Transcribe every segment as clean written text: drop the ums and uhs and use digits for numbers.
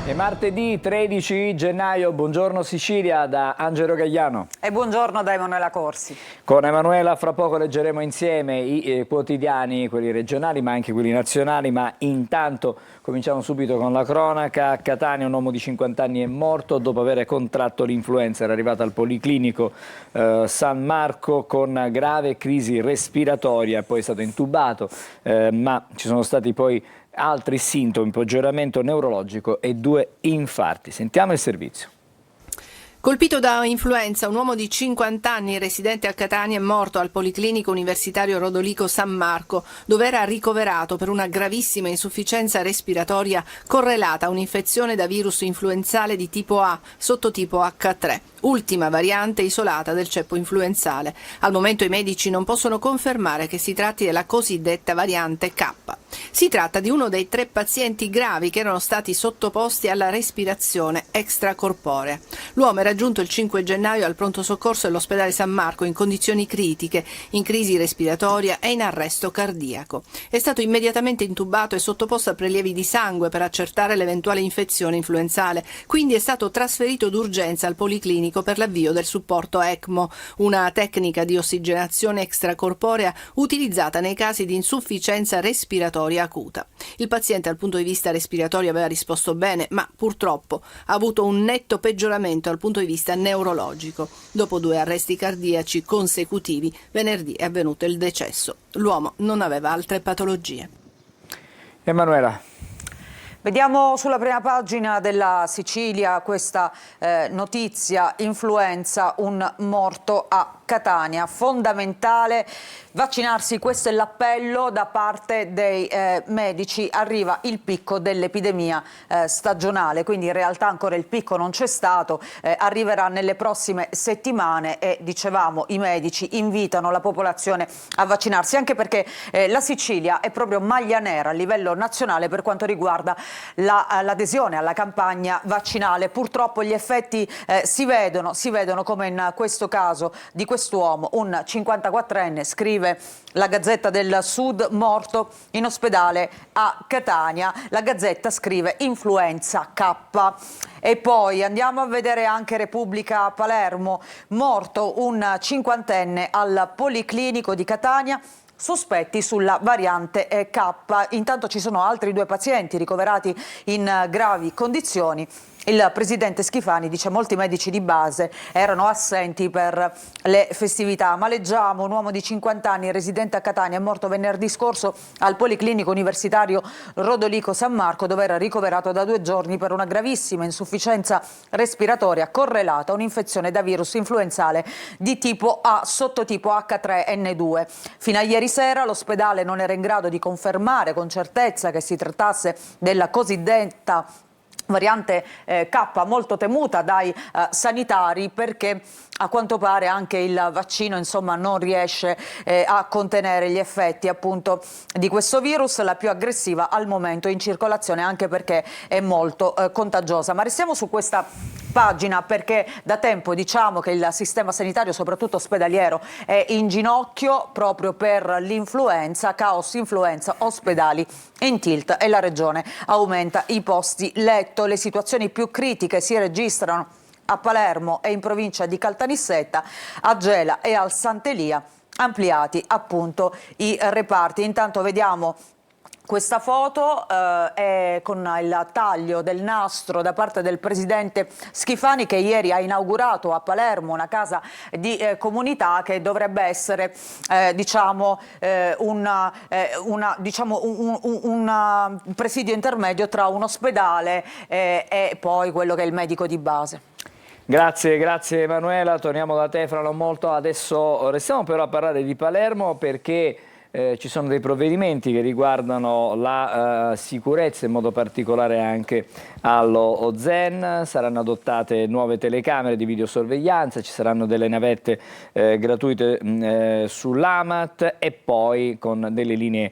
È martedì 13 gennaio, buongiorno Sicilia da Angelo Gagliano. E buongiorno da Emanuela Corsi. Con Emanuela fra poco leggeremo insieme i quotidiani, quelli regionali ma anche quelli nazionali, ma intanto cominciamo subito con la cronaca. A Catania un uomo di 50 anni è morto dopo aver contratto l'influenza, era arrivato al Policlinico San Marco con grave crisi respiratoria, poi è stato intubato, ma ci sono stati poi altri sintomi, peggioramento neurologico e 2 infarti. Sentiamo il servizio. Colpito da influenza, un uomo di 50 anni residente a Catania è morto al Policlinico Universitario Rodolico San Marco, dove era ricoverato per una gravissima insufficienza respiratoria correlata a un'infezione da virus influenzale di tipo A, sottotipo H3. Ultima variante isolata del ceppo influenzale. Al momento i medici non possono confermare che si tratti della cosiddetta variante K. Si tratta di uno dei 3 pazienti gravi che erano stati sottoposti alla respirazione extracorporea. L'uomo era giunto il 5 gennaio al pronto soccorso dell'ospedale San Marco in condizioni critiche, in crisi respiratoria e in arresto cardiaco. È stato immediatamente intubato e sottoposto a prelievi di sangue per accertare l'eventuale infezione influenzale, quindi è stato trasferito d'urgenza al Policlinico per l'avvio del supporto ECMO, una tecnica di ossigenazione extracorporea utilizzata nei casi di insufficienza respiratoria acuta. Il paziente dal punto di vista respiratorio aveva risposto bene, ma purtroppo ha avuto un netto peggioramento dal punto di vista neurologico. Dopo 2 arresti cardiaci consecutivi, venerdì è avvenuto il decesso. L'uomo non aveva altre patologie. Emanuela. Vediamo sulla prima pagina della Sicilia questa notizia: influenza, un morto a Catania. Fondamentale vaccinarsi, questo è l'appello da parte dei medici. Arriva il picco dell'epidemia stagionale, quindi in realtà ancora il picco non c'è stato, arriverà nelle prossime settimane e dicevamo i medici invitano la popolazione a vaccinarsi, anche perché la Sicilia è proprio maglia nera a livello nazionale per quanto riguarda l'adesione alla campagna vaccinale. Purtroppo gli effetti si vedono come in questo caso di quest'uomo, un 54enne, scrive la Gazzetta del Sud, morto in ospedale a Catania. La Gazzetta scrive influenza K. E poi andiamo a vedere anche Repubblica Palermo, morto un 50enne al Policlinico di Catania, sospetti sulla variante K. Intanto ci sono altri 2 pazienti ricoverati in gravi condizioni. Il presidente Schifani dice molti medici di base erano assenti per le festività. Ma leggiamo: un uomo di 50 anni residente a Catania è morto venerdì scorso al Policlinico Universitario Rodolico San Marco, dove era ricoverato da 2 giorni per una gravissima insufficienza respiratoria correlata a un'infezione da virus influenzale di tipo A, sottotipo H3N2. Fino a ieri sera l'ospedale non era in grado di confermare con certezza che si trattasse della cosiddetta variante K, molto temuta dai sanitari, perché a quanto pare anche il vaccino non riesce a contenere gli effetti appunto di questo virus, la più aggressiva al momento in circolazione, anche perché è molto contagiosa. Ma restiamo su questa pagina perché da tempo diciamo che il sistema sanitario, soprattutto ospedaliero, è in ginocchio proprio per l'influenza, caos influenza, ospedali in tilt e la regione aumenta i posti letto. Le situazioni più critiche si registrano a Palermo e in provincia di Caltanissetta, a Gela e al Sant'Elia, ampliati appunto i reparti. Intanto vediamo questa foto è con il taglio del nastro da parte del presidente Schifani, che ieri ha inaugurato a Palermo una casa di comunità che dovrebbe essere un presidio intermedio tra un ospedale e poi quello che è il medico di base. Grazie Emanuela, torniamo da te fra non molto. Adesso restiamo però a parlare di Palermo perché ci sono dei provvedimenti che riguardano la sicurezza, in modo particolare anche allo Zen. Saranno adottate nuove telecamere di videosorveglianza, ci saranno delle navette gratuite sull'Amat e poi con delle linee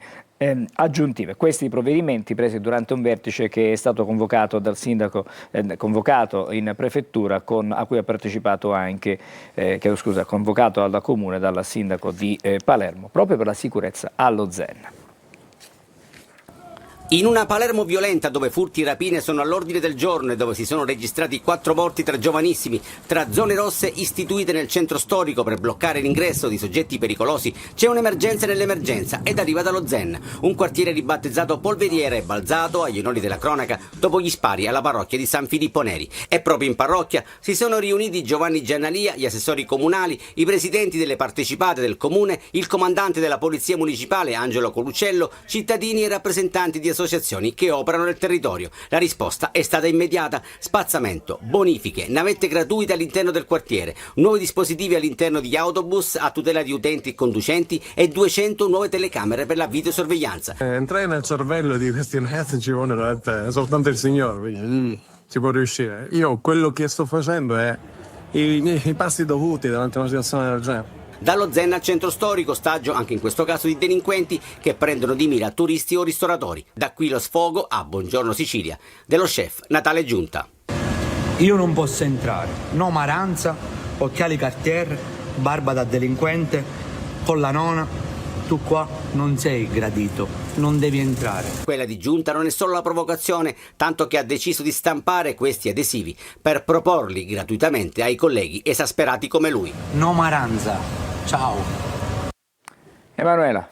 aggiuntive. Questi provvedimenti presi durante un vertice che è stato convocato dal sindaco, convocato in prefettura, a cui ha partecipato anche, convocato dal comune, dal sindaco di Palermo, proprio per la sicurezza allo Zen. In una Palermo violenta dove furti e rapine sono all'ordine del giorno e dove si sono registrati 4 morti tra giovanissimi, tra zone rosse istituite nel centro storico per bloccare l'ingresso di soggetti pericolosi, c'è un'emergenza nell'emergenza ed arriva dallo Zen, un quartiere ribattezzato Polveriere e balzato agli onori della cronaca dopo gli spari alla parrocchia di San Filippo Neri. E proprio in parrocchia si sono riuniti Giovanni Giannalia, gli assessori comunali, i presidenti delle partecipate del comune, il comandante della polizia municipale Angelo Coluccello, cittadini e rappresentanti di associazioni che operano nel territorio. La risposta è stata immediata: spazzamento, bonifiche, navette gratuite all'interno del quartiere, nuovi dispositivi all'interno di autobus a tutela di utenti e conducenti e 200 nuove telecamere per la videosorveglianza. Entrare nel cervello di questi ragazzi ci vuole soltanto il Signore, quindi si può riuscire. Io quello che sto facendo è i passi dovuti davanti a una situazione del genere. Dallo Zen al centro storico, ostaggio anche in questo caso di delinquenti che prendono di mira turisti o ristoratori. Da qui lo sfogo a Buongiorno Sicilia dello chef Natale Giunta. Io non posso entrare, no Maranza, occhiali Cartier, barba da delinquente, con la nona, tu qua non sei gradito, non devi entrare. Quella di Giunta non è solo la provocazione, tanto che ha deciso di stampare questi adesivi per proporli gratuitamente ai colleghi esasperati come lui. No Maranza. Ciao. Emanuela.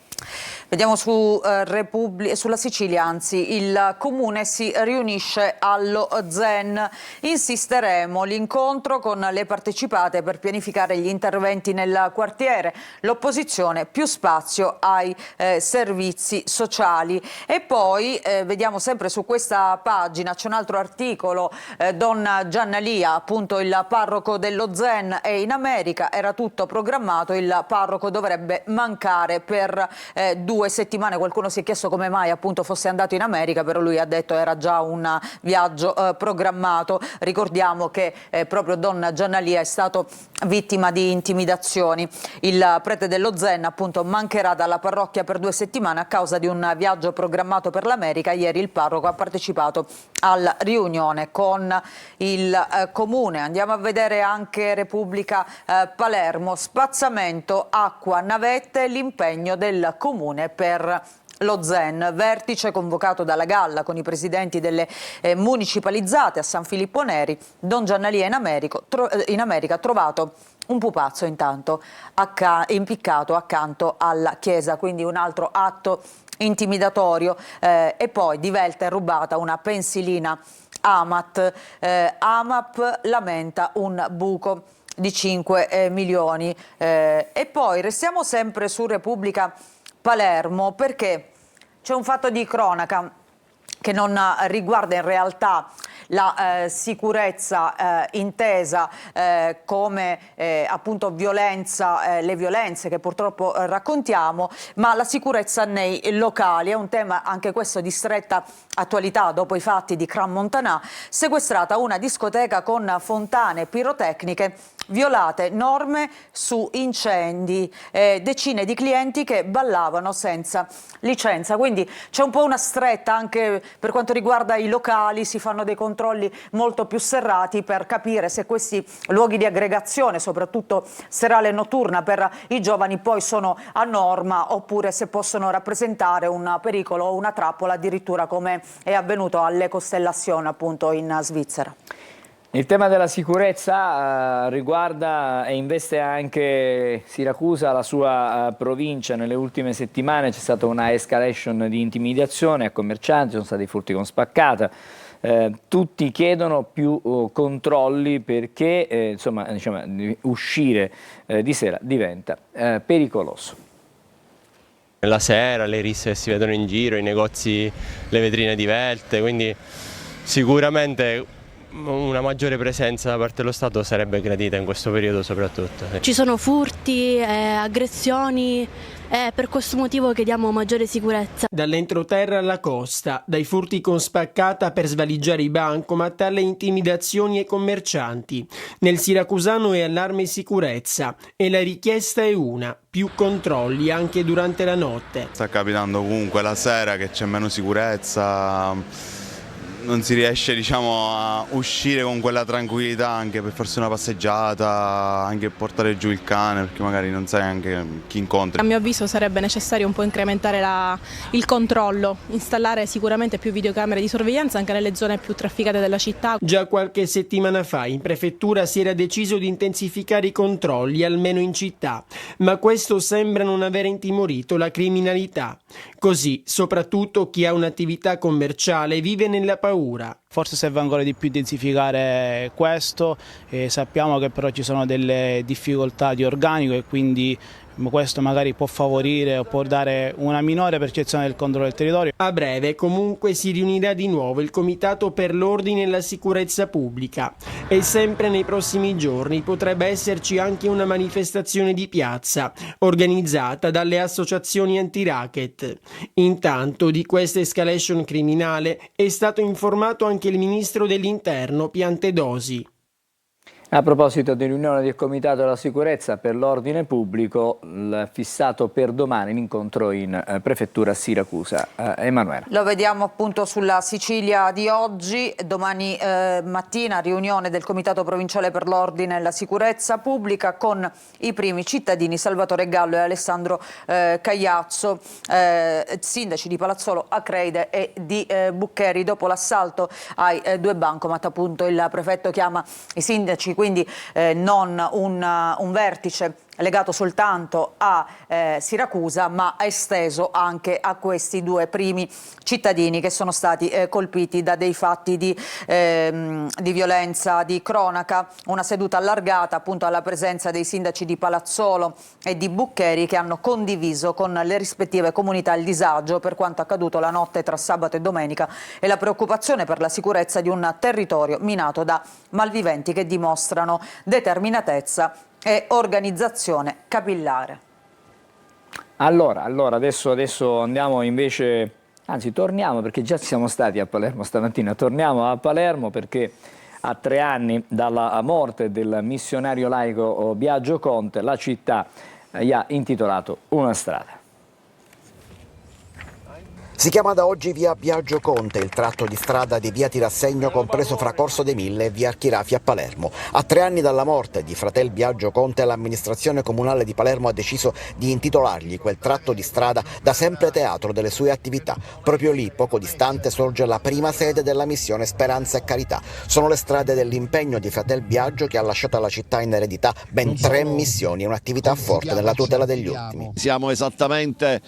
Vediamo sulla Sicilia, anzi, il comune si riunisce allo Zen. Insisteremo l'incontro con le partecipate per pianificare gli interventi nel quartiere. L'opposizione più spazio ai servizi sociali. E poi vediamo sempre su questa pagina c'è un altro articolo, Don Giannalia, appunto il parroco dello Zen è in America, era tutto programmato, il parroco dovrebbe mancare per 2 settimane. Qualcuno si è chiesto come mai appunto fosse andato in America, però lui ha detto era già un viaggio programmato. Ricordiamo che proprio Don Giannalia è stato vittima di intimidazioni. Il prete dello Zen appunto mancherà dalla parrocchia per 2 settimane a causa di un viaggio programmato per l'America. Ieri il parroco ha partecipato alla riunione con il comune. Andiamo a vedere anche Repubblica Palermo, spazzamento, acqua, navette, l'impegno del comune per lo Zen, vertice convocato dalla Galla con i presidenti delle municipalizzate a San Filippo Neri. Don Giannalia in America ha trovato un pupazzo intanto impiccato accanto alla chiesa, quindi un altro atto intimidatorio. E poi divelta e rubata una pensilina AMAP. AMAP lamenta un buco di 5 milioni. E poi restiamo sempre su Repubblica Palermo perché c'è un fatto di cronaca che non riguarda in realtà la sicurezza intesa come appunto violenza, le violenze che purtroppo raccontiamo, ma la sicurezza nei locali. È un tema anche questo di stretta attualità dopo i fatti di Crans-Montana. Sequestrata una discoteca con fontane pirotecniche, violate norme su incendi, decine di clienti che ballavano senza licenza. Quindi c'è un po' una stretta anche per quanto riguarda i locali, si fanno dei controlli molto più serrati per capire se questi luoghi di aggregazione, soprattutto serale e notturna per i giovani, poi sono a norma oppure se possono rappresentare un pericolo o una trappola, addirittura come è avvenuto alle Costellazioni appunto in Svizzera. Il tema della sicurezza riguarda e investe anche Siracusa, la sua provincia. Nelle ultime settimane c'è stata una escalation di intimidazione a commercianti, sono stati furti con spaccata. Tutti chiedono più controlli perché insomma, uscire di sera diventa pericoloso. La sera le risse che si vedono in giro, i negozi, le vetrine divelte, quindi sicuramente una maggiore presenza da parte dello Stato sarebbe gradita in questo periodo soprattutto. Ci sono furti, aggressioni e per questo motivo chiediamo maggiore sicurezza. Dall'entroterra alla costa, dai furti con spaccata per svaligiare i bancomat alle intimidazioni ai commercianti. Nel siracusano è allarme sicurezza e la richiesta è una: più controlli anche durante la notte. Sta capitando ovunque la sera che c'è meno sicurezza. non si riesce, diciamo, a uscire con quella tranquillità anche per farsi una passeggiata, anche portare giù il cane, perché magari non sai anche chi incontri. A mio avviso sarebbe necessario un po' incrementare il controllo, installare sicuramente più videocamere di sorveglianza anche nelle zone più trafficate della città. Già qualche settimana fa in prefettura si era deciso di intensificare i controlli, almeno in città, ma questo sembra non aver intimorito la criminalità. Così, soprattutto chi ha un'attività commerciale vive nella paura. Forse serve ancora di più intensificare questo, sappiamo che però ci sono delle difficoltà di organico e quindi questo magari può favorire o può dare una minore percezione del controllo del territorio. A breve comunque si riunirà di nuovo il Comitato per l'Ordine e la Sicurezza Pubblica e sempre nei prossimi giorni potrebbe esserci anche una manifestazione di piazza organizzata dalle associazioni anti-racket. Intanto di questa escalation criminale è stato informato anche il ministro dell'Interno Piantedosi. A proposito di riunione del Comitato della Sicurezza per l'Ordine Pubblico, fissato per domani l'incontro in Prefettura a Siracusa. Emanuela. Lo vediamo appunto sulla Sicilia di oggi, domani mattina riunione del Comitato Provinciale per l'Ordine e la Sicurezza Pubblica con i primi cittadini Salvatore Gallo e Alessandro Cagliazzo, sindaci di Palazzolo, Acreide e di Buccheri. Dopo l'assalto ai due bancomat, appunto il prefetto chiama i sindaci, quindi non un vertice legato soltanto a Siracusa, ma esteso anche a questi due primi cittadini che sono stati colpiti da dei fatti di violenza di cronaca. Una seduta allargata appunto alla presenza dei sindaci di Palazzolo e di Buccheri, che hanno condiviso con le rispettive comunità il disagio per quanto accaduto la notte tra sabato e domenica e la preoccupazione per la sicurezza di un territorio minato da malviventi che dimostrano determinatezza e organizzazione capillare. Allora adesso andiamo invece, anzi torniamo, perché già siamo stati a Palermo stamattina, torniamo a Palermo perché a 3 anni dalla morte del missionario laico Biagio Conte la città gli ha intitolato una strada. Si chiama da oggi via Biagio Conte, il tratto di strada di via Tirassegno compreso fra Corso dei Mille e via Archirafi a Palermo. A 3 anni dalla morte di fratel Biagio Conte, l'amministrazione comunale di Palermo ha deciso di intitolargli quel tratto di strada da sempre teatro delle sue attività. Proprio lì, poco distante, sorge la prima sede della missione Speranza e Carità. Sono le strade dell'impegno di fratel Biagio, che ha lasciato alla città in eredità ben 3 missioni e un'attività forte nella tutela degli ultimi. Siamo esattamente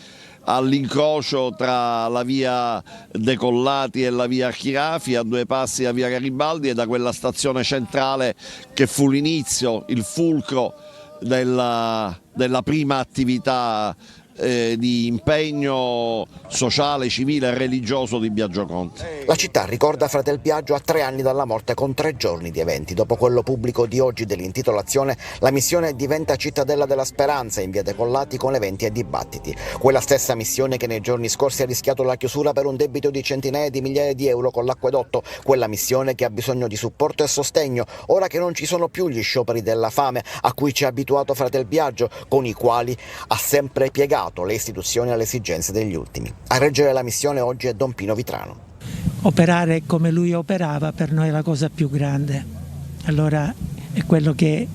all'incrocio tra la via Decollati e la via Archirafi, a 2 passi da via Garibaldi, e da quella stazione centrale che fu l'inizio, il fulcro della prima attività di impegno sociale, civile e religioso di Biagio Conte. La città ricorda fratel Biagio a 3 anni dalla morte con 3 giorni di eventi. Dopo quello pubblico di oggi dell'intitolazione, la missione diventa cittadella della speranza in via Decollati con eventi e dibattiti. Quella stessa missione che nei giorni scorsi ha rischiato la chiusura per un debito di centinaia di migliaia di euro con l'acquedotto. Quella missione che ha bisogno di supporto e sostegno ora che non ci sono più gli scioperi della fame a cui ci ha abituato fratel Biagio, con i quali ha sempre piegato le istituzioni alle esigenze degli ultimi. A reggere la missione oggi è Don Pino Vitrano. Operare come lui operava per noi è la cosa più grande, allora è quello che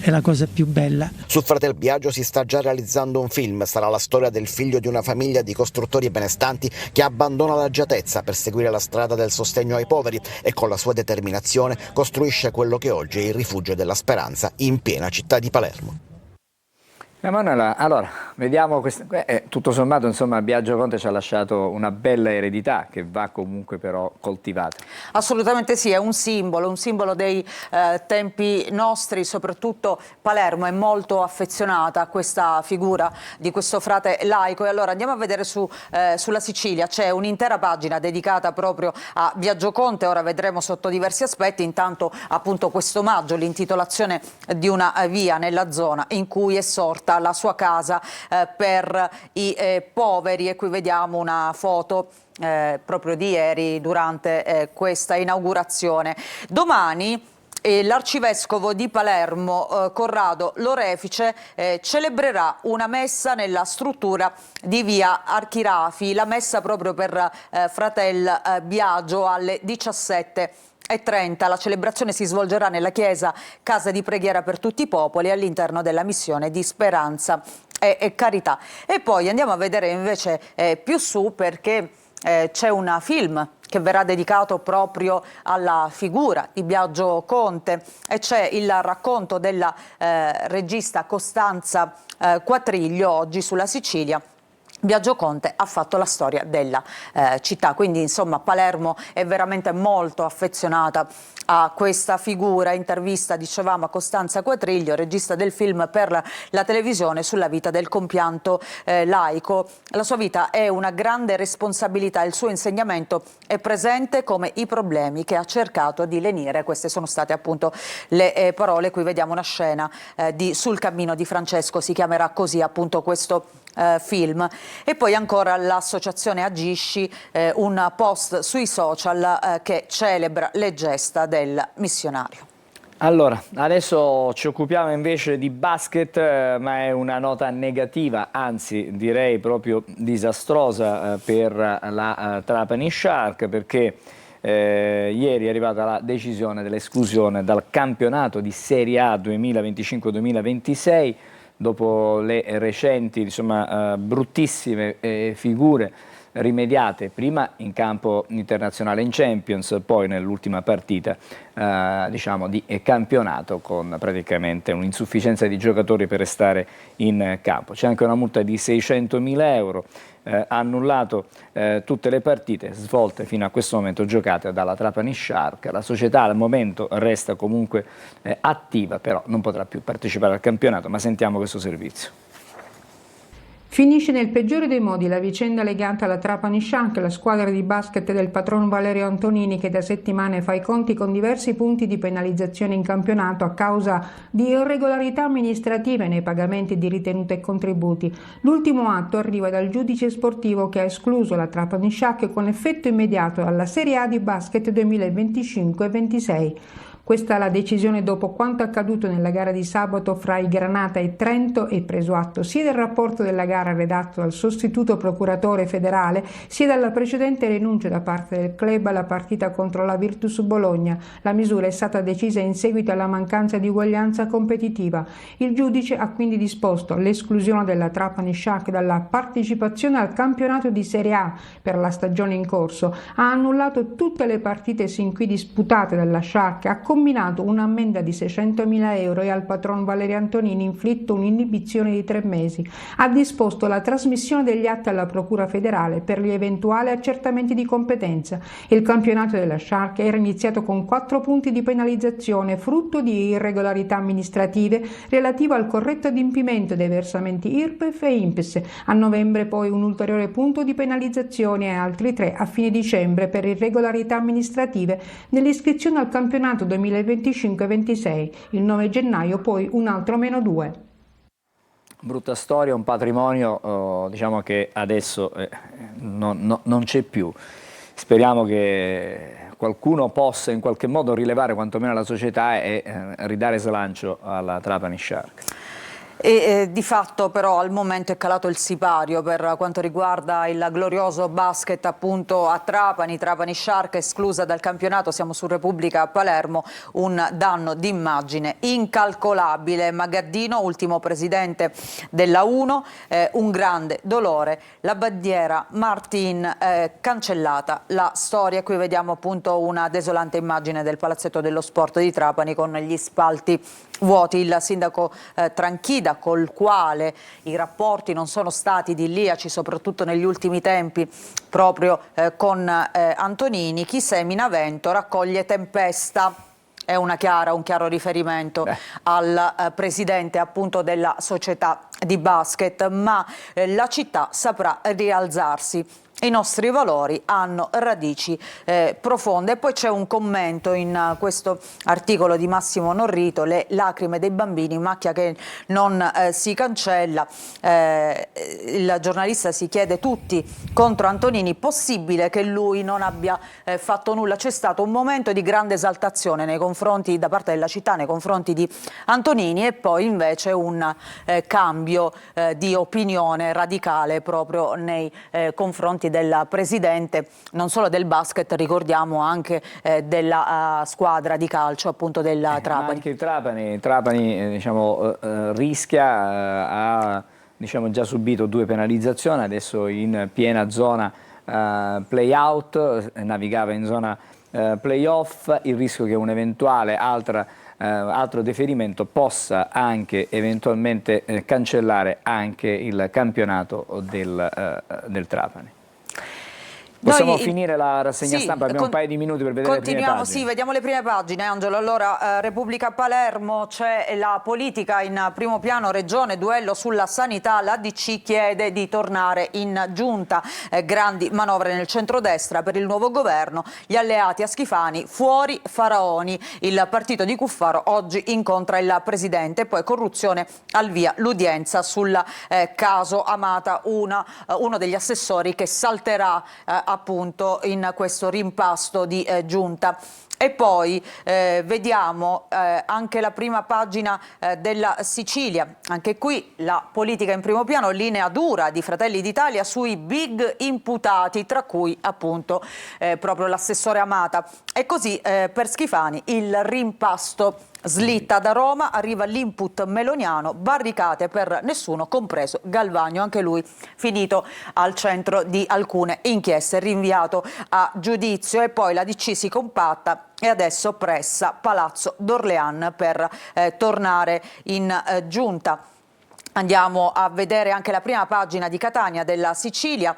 è la cosa più bella. Su fratel Biagio si sta già realizzando un film, sarà la storia del figlio di una famiglia di costruttori benestanti che abbandona l'agiatezza per seguire la strada del sostegno ai poveri e con la sua determinazione costruisce quello che oggi è il rifugio della speranza in piena città di Palermo. Emanuela, allora, vediamo, tutto sommato insomma Biagio Conte ci ha lasciato una bella eredità che va comunque però coltivata. Assolutamente sì, è un simbolo dei tempi nostri, soprattutto Palermo è molto affezionata a questa figura di questo frate laico. E allora andiamo a vedere sulla Sicilia, c'è un'intera pagina dedicata proprio a Biagio Conte, ora vedremo sotto diversi aspetti. Intanto appunto questo omaggio, l'intitolazione di una via nella zona in cui è sorta la sua casa per i poveri, e qui vediamo una foto proprio di ieri durante questa inaugurazione. Domani e l'arcivescovo di Palermo, Corrado Lorefice, celebrerà una messa nella struttura di via Archirafi, la messa proprio per Fratel Biagio alle 17:30. La celebrazione si svolgerà nella chiesa Casa di Preghiera per tutti i popoli all'interno della missione di Speranza e Carità. E poi andiamo a vedere invece più su, perché c'è un film che verrà dedicato proprio alla figura di Biagio Conte, e c'è il racconto della regista Costanza Quatriglio oggi sulla Sicilia. Biagio Conte ha fatto la storia della città, quindi insomma Palermo è veramente molto affezionata a questa figura. Intervista, dicevamo, a Costanza Quatriglio, regista del film per la televisione sulla vita del compianto laico. La sua vita è una grande responsabilità, il suo insegnamento è presente come i problemi che ha cercato di lenire. Queste sono state appunto le parole. Qui vediamo una scena di Sul cammino di Francesco, si chiamerà così appunto questo film. E poi ancora l'associazione Agisci, un post sui social che celebra le gesta del missionario. Allora, adesso ci occupiamo invece di basket, ma è una nota negativa, anzi direi proprio disastrosa per la Trapani Shark, perché ieri è arrivata la decisione dell'esclusione dal campionato di Serie A 2025-2026, dopo le recenti, insomma, bruttissime figure rimediate prima in campo internazionale in Champions, poi nell'ultima partita diciamo di campionato, con praticamente un'insufficienza di giocatori per restare in campo. C'è anche una multa di 600.000 euro, ha annullato tutte le partite svolte fino a questo momento giocate dalla Trapani Shark. La società al momento resta comunque attiva, però non potrà più partecipare al campionato, ma sentiamo questo servizio. Finisce nel peggiore dei modi la vicenda legata alla Trapani Shark, la squadra di basket del patron Valerio Antonini, che da settimane fa i conti con diversi punti di penalizzazione in campionato a causa di irregolarità amministrative nei pagamenti di ritenute e contributi. L'ultimo atto arriva dal giudice sportivo che ha escluso la Trapani Shark con effetto immediato dalla Serie A di basket 2025-26. Questa è la decisione dopo quanto accaduto nella gara di sabato fra il Granata e Trento, e preso atto sia del rapporto della gara redatto dal sostituto procuratore federale, sia dalla precedente rinuncia da parte del club alla partita contro la Virtus Bologna. La misura è stata decisa in seguito alla mancanza di uguaglianza competitiva. Il giudice ha quindi disposto l'esclusione della Trapani Shark dalla partecipazione al campionato di Serie A per la stagione in corso, ha annullato tutte le partite sin qui disputate dalla Shark, ha combinato un'ammenda di 600.000 euro e al patron Valerio Antonini inflitto un'inibizione di 3 mesi. Ha disposto la trasmissione degli atti alla Procura federale per gli eventuali accertamenti di competenza. Il campionato della Shark era iniziato con 4 punti di penalizzazione, frutto di irregolarità amministrative relative al corretto adempimento dei versamenti IRPEF e INPS. A novembre poi un ulteriore punto di penalizzazione e altri 3 a fine dicembre per irregolarità amministrative nell'iscrizione al campionato 2025-26. Il 9 gennaio poi un altro -2. Brutta storia, un patrimonio diciamo che adesso non c'è più. Speriamo che qualcuno possa in qualche modo rilevare quantomeno la società e ridare slancio alla Trapani Shark. E di fatto però al momento è calato il sipario per quanto riguarda il glorioso basket appunto a Trapani. Trapani Shark esclusa dal campionato, siamo su Repubblica Palermo, un danno d'immagine incalcolabile. Magaddino, ultimo presidente della 1, un grande dolore, la bandiera Martin cancellata, la storia. Qui vediamo appunto una desolante immagine del palazzetto dello sport di Trapani con gli spalti vuoti. Il sindaco Tranchida, col quale i rapporti non sono stati idilliaci soprattutto negli ultimi tempi proprio con Antonini. Chi semina vento raccoglie tempesta. È un chiaro riferimento al presidente appunto della società di basket, ma la città saprà rialzarsi i nostri valori hanno radici profonde. E poi c'è un commento in questo articolo di Massimo Norrito: le lacrime dei bambini, macchia che non si cancella. Il giornalista si chiede: tutti contro Antonini, possibile che lui non abbia fatto nulla? C'è stato un momento di grande esaltazione nei confronti, da parte della città, nei confronti di Antonini, e poi invece un cambio di opinione radicale proprio nei confronti del presidente, non solo del basket, ricordiamo anche della squadra di calcio, appunto del Trapani. Anche il Trapani diciamo, rischia, ha già subito 2 penalizzazioni, adesso in piena zona play-out, navigava in zona play-off, il rischio che un eventuale altro deferimento possa anche eventualmente cancellare anche il campionato del Trapani. Possiamo finire la rassegna stampa, abbiamo un paio di minuti per vedere le prime pagine. Sì, vediamo le prime pagine, Angelo. Allora, Repubblica Palermo, c'è la politica in primo piano, regione, duello sulla sanità, la DC chiede di tornare in giunta, grandi manovre nel centrodestra per il nuovo governo, gli alleati a Schifani, fuori Faraoni, il partito di Cuffaro oggi incontra il presidente, poi corruzione al via l'udienza sul caso Amata, uno degli assessori che salterà appunto in questo rimpasto di giunta. E poi vediamo anche la prima pagina della Sicilia, anche qui la politica in primo piano, linea dura di Fratelli d'Italia sui big imputati, tra cui appunto proprio l'assessore Amata. E così per Schifani il rimpasto slitta da Roma, arriva l'input meloniano, barricate per nessuno, compreso Galvagno, anche lui finito al centro di alcune inchieste, rinviato a giudizio. E poi la DC si compatta e adesso pressa Palazzo d'Orléans per tornare in giunta. Andiamo a vedere anche la prima pagina di Catania della Sicilia,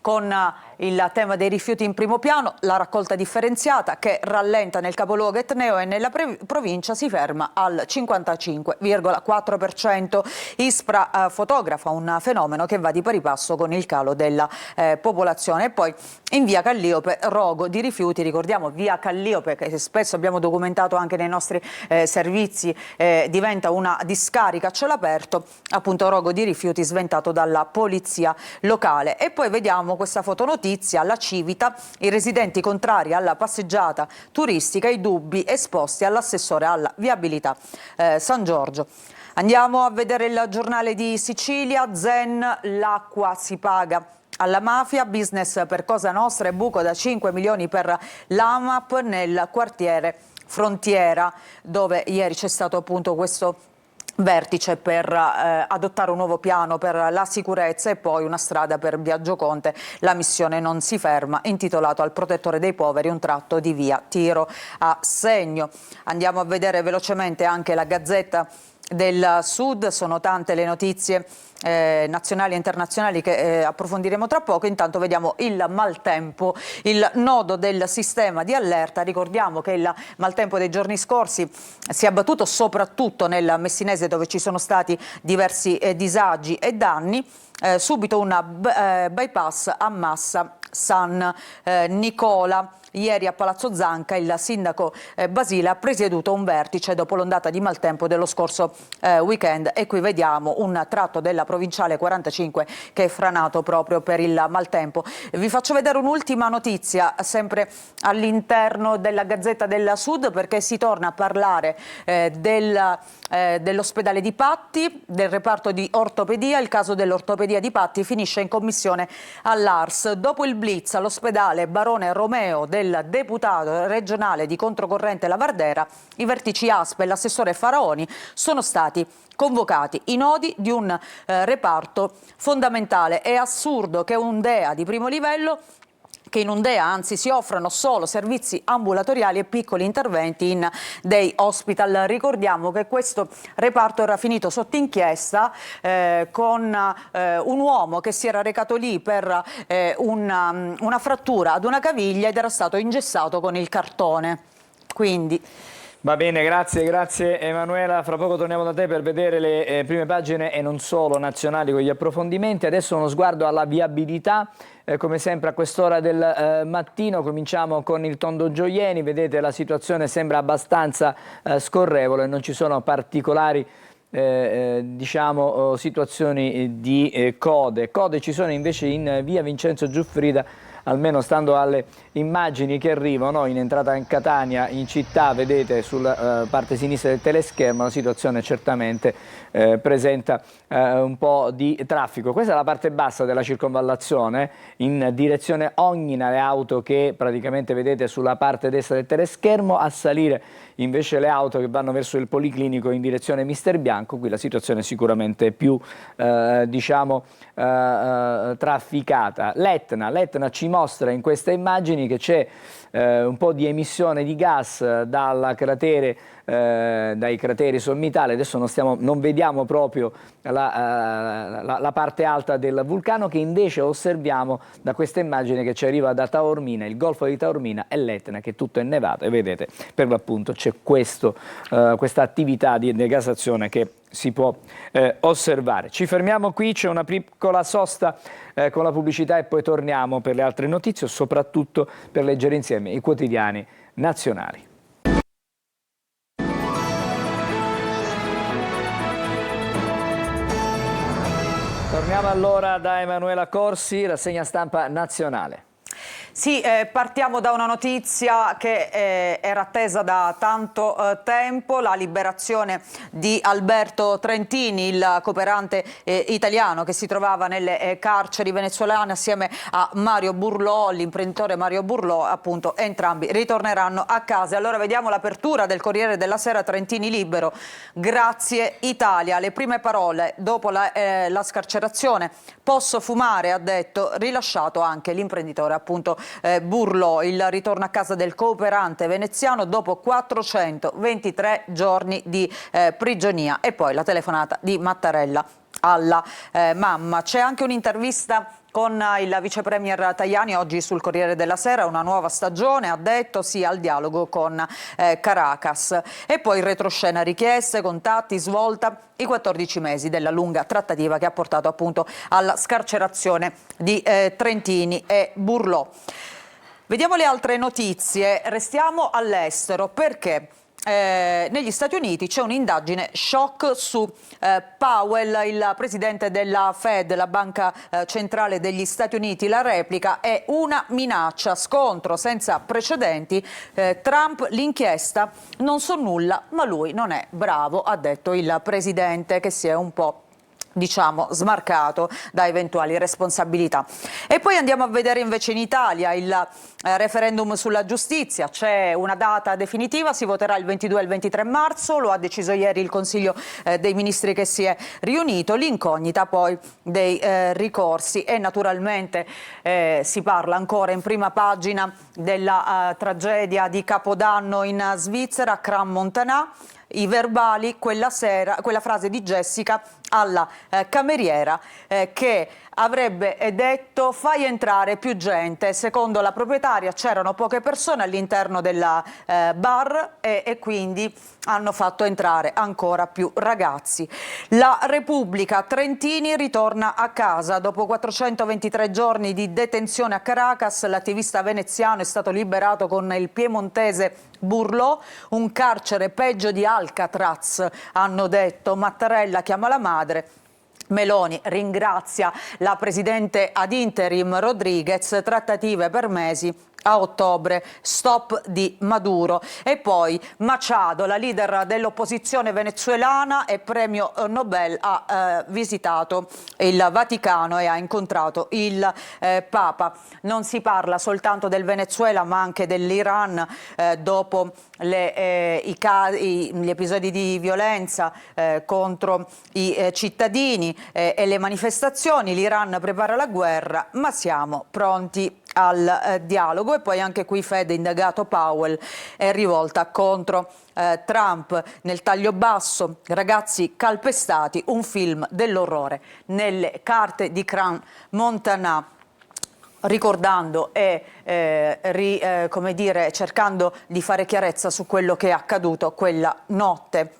con il tema dei rifiuti in primo piano, la raccolta differenziata che rallenta nel capoluogo etneo e nella provincia si ferma al 55,4%. Ispra fotografa un fenomeno che va di pari passo con il calo della popolazione. E poi in via Calliope, rogo di rifiuti, ricordiamo via Calliope che spesso abbiamo documentato anche nei nostri servizi, diventa una discarica a cielo aperto, appunto rogo di rifiuti sventato dalla polizia locale. E poi vediamo questa fotonotizia, la Civita, i residenti contrari alla passeggiata turistica, i dubbi esposti all'assessore alla viabilità San Giorgio. Andiamo a vedere il giornale di Sicilia, Zen, l'acqua si paga alla mafia, business per Cosa Nostra e buco da 5 milioni per l'AMAP nel quartiere Frontiera, dove ieri c'è stato appunto questo vertice per adottare un nuovo piano per la sicurezza e poi una strada per Biagio Conte, la missione non si ferma, intitolato al protettore dei poveri, un tratto di via Tiro a Segno. Andiamo a vedere velocemente anche la Gazzetta del Sud, sono tante le notizie nazionali e internazionali che approfondiremo tra poco. Intanto vediamo il maltempo, il nodo del sistema di allerta. Ricordiamo che il maltempo dei giorni scorsi si è abbattuto soprattutto nel Messinese, dove ci sono stati diversi disagi e danni. Subito una bypass a Massa San Nicola. Ieri a Palazzo Zanca il sindaco Basile ha presieduto un vertice dopo l'ondata di maltempo dello scorso weekend, e qui vediamo un tratto della provinciale 45 che è franato proprio per il maltempo. Vi faccio vedere un'ultima notizia sempre all'interno della Gazzetta del Sud, perché si torna a parlare dell'ospedale di Patti, del reparto di ortopedia. Il caso dell'ortopedia di Patti finisce in commissione all'ARS. Dopo il blitz all'ospedale Barone Romeo del deputato regionale di Controcorrente Lavardera, i vertici ASP e l'assessore Faraoni sono stati convocati. I nodi di un reparto fondamentale. È assurdo che un DEA di primo livello, che in un DEA anzi si offrono solo servizi ambulatoriali e piccoli interventi in day hospital. Ricordiamo che questo reparto era finito sotto inchiesta con un uomo che si era recato lì per una frattura ad una caviglia ed era stato ingessato con il cartone. Quindi Va bene, grazie Emanuela. Fra poco torniamo da te per vedere le prime pagine e non solo nazionali con gli approfondimenti. Adesso uno sguardo alla viabilità. Come sempre a quest'ora del mattino cominciamo con il Tondo Gioieni. Vedete, la situazione sembra abbastanza scorrevole, non ci sono particolari situazioni di code. Code ci sono invece in via Vincenzo Giuffrida, almeno stando alle immagini che arrivano in entrata in Catania, in città. Vedete sulla parte sinistra del teleschermo la situazione certamente presenta un po' di traffico. Questa è la parte bassa della circonvallazione in direzione Ognina, le auto che praticamente vedete sulla parte destra del teleschermo. A salire invece le auto che vanno verso il Policlinico in direzione Mister Bianco. Qui la situazione è sicuramente più trafficata. L'Etna ci mostra in queste immagini che c'è un po' di emissione di gas dai crateri sommitali. Adesso non vediamo proprio la parte alta del vulcano, che invece osserviamo da questa immagine che ci arriva da Taormina, il golfo di Taormina e l'Etna, che tutto è nevato, e vedete per l'appunto c'è questa attività di degasazione che si può osservare. Ci fermiamo qui, c'è una piccola sosta con la pubblicità e poi torniamo per le altre notizie, soprattutto per leggere insieme i quotidiani nazionali. Torniamo allora da Emanuela Corsi, rassegna stampa nazionale. Sì, partiamo da una notizia che era attesa da tanto tempo, la liberazione di Alberto Trentini, il cooperante italiano che si trovava nelle carceri venezuelane assieme a Mario Burlò, l'imprenditore Mario Burlò. Appunto entrambi ritorneranno a casa. Allora vediamo l'apertura del Corriere della Sera: Trentini libero, grazie Italia. Le prime parole dopo la scarcerazione: posso fumare, ha detto, rilasciato anche l'imprenditore appunto Burlò. Il ritorno a casa del cooperante veneziano dopo 423 giorni di prigionia. E poi la telefonata di Mattarella alla mamma. C'è anche un'intervista con il vice premier Tajani oggi sul Corriere della Sera. Una nuova stagione, ha detto, sì al dialogo con Caracas. E poi retroscena: richieste, contatti, svolta, i 14 mesi della lunga trattativa che ha portato appunto alla scarcerazione di Trentini e Burlò. Vediamo le altre notizie. Restiamo all'estero perché negli Stati Uniti c'è un'indagine shock su Powell, il presidente della Fed, la banca centrale degli Stati Uniti. La replica è una minaccia, scontro senza precedenti. Trump, l'inchiesta, non so nulla, ma lui non è bravo, ha detto il presidente, che si è un po' smarcato da eventuali responsabilità. E poi andiamo a vedere invece in Italia il referendum sulla giustizia. C'è una data definitiva, si voterà il 22 e il 23 marzo, lo ha deciso ieri il Consiglio dei Ministri che si è riunito. L'incognita poi dei ricorsi e naturalmente si parla ancora in prima pagina della tragedia di Capodanno in Svizzera, Crans-Montana. I verbali, quella frase di Jessica alla cameriera che avrebbe detto: fai entrare più gente. Secondo la proprietaria c'erano poche persone all'interno della bar e quindi hanno fatto entrare ancora più ragazzi. La Repubblica: Trentini ritorna a casa. Dopo 423 giorni di detenzione a Caracas, l'attivista veneziano è stato liberato con il piemontese Burlò. Un carcere peggio di Alcatraz, hanno detto. Mattarella chiama la madre. Meloni ringrazia la presidente ad interim Rodriguez, trattative per mesi. A ottobre, stop di Maduro. E poi Machado, la leader dell'opposizione venezuelana e premio Nobel, ha visitato il Vaticano e ha incontrato il Papa. Non si parla soltanto del Venezuela ma anche dell'Iran dopo gli episodi di violenza contro i cittadini e le manifestazioni. L'Iran prepara la guerra, ma siamo pronti al dialogo. E poi anche qui Fede, indagato Powell, è rivolta contro Trump. Nel taglio basso: ragazzi calpestati, un film dell'orrore nelle carte di Crans-Montana. ricordando e come dire, cercando di fare chiarezza su quello che è accaduto quella notte.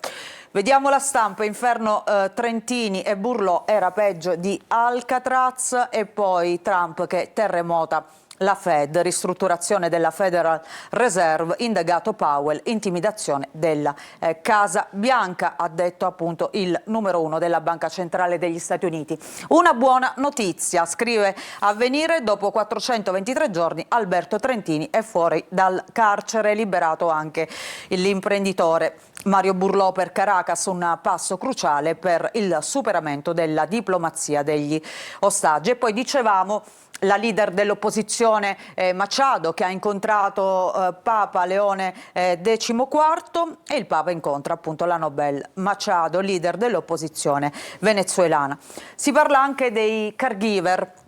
Vediamo La Stampa, inferno Trentini e Burlò era peggio di Alcatraz, e poi Trump che terremota la Fed, ristrutturazione della Federal Reserve, indagato Powell, intimidazione della Casa Bianca, ha detto appunto il numero 1 della Banca Centrale degli Stati Uniti. Una buona notizia, scrive Avvenire, dopo 423 giorni Alberto Trentini è fuori dal carcere, liberato anche l'imprenditore Mario Burlò per Caracas, un passo cruciale per il superamento della diplomazia degli ostaggi. E poi dicevamo la leader dell'opposizione Machado, che ha incontrato Papa Leone XIV, e il Papa incontra appunto la Nobel Machado, leader dell'opposizione venezuelana. Si parla anche dei caregiver.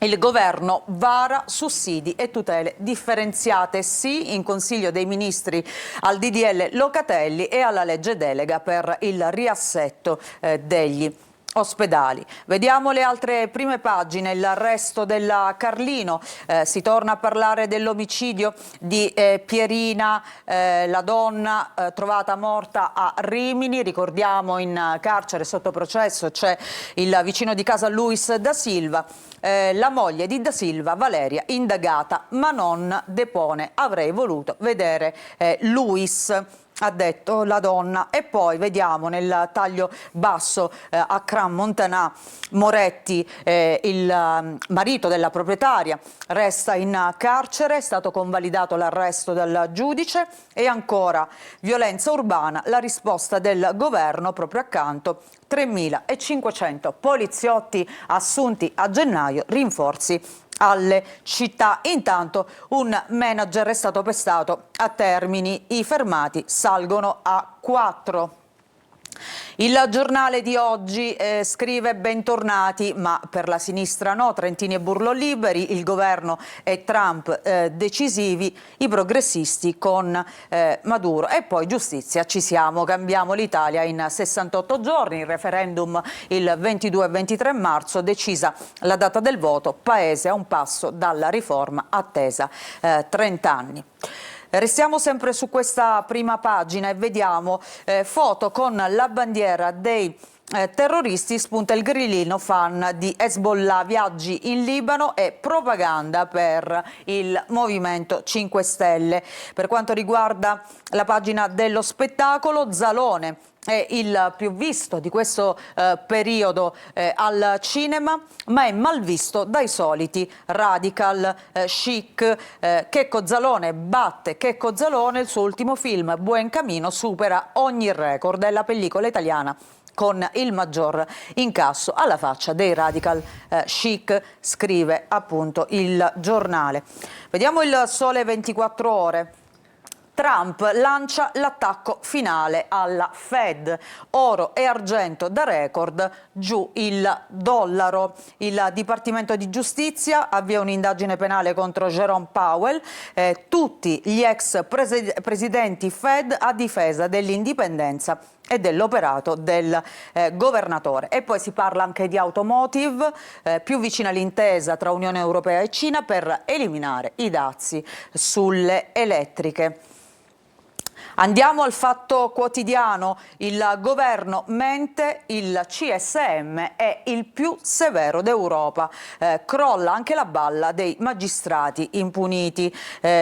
Il governo vara sussidi e tutele differenziate, sì, in Consiglio dei Ministri al DDL Locatelli e alla legge delega per il riassetto degli ospedali. Vediamo le altre prime pagine. L'arresto della Carlino, si torna a parlare dell'omicidio di Pierina, la donna trovata morta a Rimini. Ricordiamo, in carcere sotto processo c'è il vicino di casa Luis da Silva. La moglie di Da Silva, Valeria, indagata ma non depone. Avrei voluto vedere Luis, ha detto la donna. E poi vediamo nel taglio basso a Cran Montanà, Moretti, il marito della proprietaria, resta in carcere, è stato convalidato l'arresto dal giudice. E ancora violenza urbana, la risposta del governo, proprio accanto 3.500 poliziotti assunti a gennaio, rinforzi alle città. Intanto un manager è stato pestato a Termini, i fermati salgono a 4. Il giornale di oggi scrive bentornati, ma per la sinistra no, Trentini e Burlò liberi, il governo e Trump decisivi, i progressisti con Maduro. E poi giustizia, ci siamo, cambiamo l'Italia in 68 giorni, il referendum il 22 e 23 marzo, decisa la data del voto, paese a un passo dalla riforma attesa 30 anni. Restiamo sempre su questa prima pagina e vediamo foto con la bandiera dei terroristi, spunta il grillino fan di Hezbollah, viaggi in Libano e propaganda per il Movimento 5 Stelle. Per quanto riguarda la pagina dello spettacolo, Zalone è il più visto di questo periodo al cinema, ma è malvisto dai soliti radical chic. Checco Zalone batte Checco Zalone, il suo ultimo film Buen Camino supera ogni record, è la pellicola italiana con il maggior incasso, alla faccia dei radical chic, scrive appunto il giornale. Vediamo il Sole 24 Ore. Trump lancia l'attacco finale alla Fed, oro e argento da record, giù il dollaro. Il Dipartimento di Giustizia avvia un'indagine penale contro Jerome Powell, tutti gli ex presidenti Fed a difesa dell'indipendenza e dell'operato del governatore. E poi si parla anche di automotive, più vicina l'intesa tra Unione Europea e Cina per eliminare i dazi sulle elettriche. Andiamo al Fatto Quotidiano, il governo mente, il CSM è il più severo d'Europa, crolla anche la balla dei magistrati impuniti.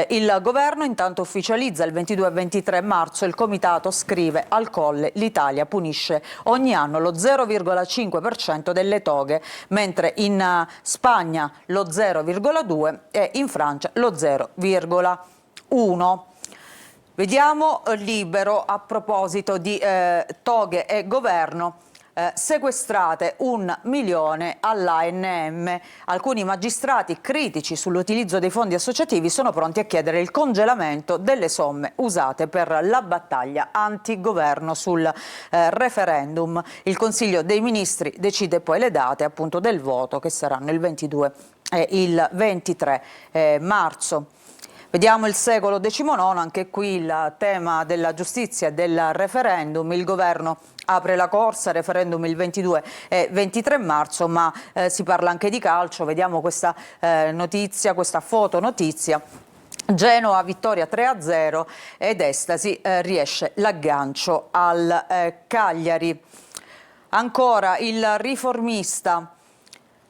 Il governo intanto ufficializza il 22 e 23 marzo, il comitato scrive al Colle l'Italia punisce ogni anno lo 0,5% delle toghe, mentre in Spagna lo 0,2% e in Francia lo 0,1%. Vediamo Libero a proposito di toghe e governo. Sequestrate 1 milione all'ANM. Alcuni magistrati critici sull'utilizzo dei fondi associativi sono pronti a chiedere il congelamento delle somme usate per la battaglia antigoverno sul referendum. Il Consiglio dei Ministri decide poi le date appunto del voto, che saranno il 22 e il 23 marzo. Vediamo il secolo XIX, anche qui il tema della giustizia e del referendum. Il governo apre la corsa, referendum il 22 e 23 marzo, ma si parla anche di calcio. Vediamo questa notizia, questa fotonotizia. Genoa vittoria 3-0 ed estasi, riesce l'aggancio al Cagliari. Ancora il Riformista.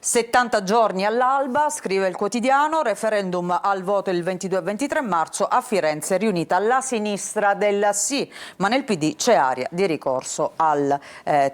70 giorni all'alba, scrive il quotidiano, referendum al voto il 22 e 23 marzo, a Firenze riunita la sinistra del sì, ma nel PD c'è aria di ricorso al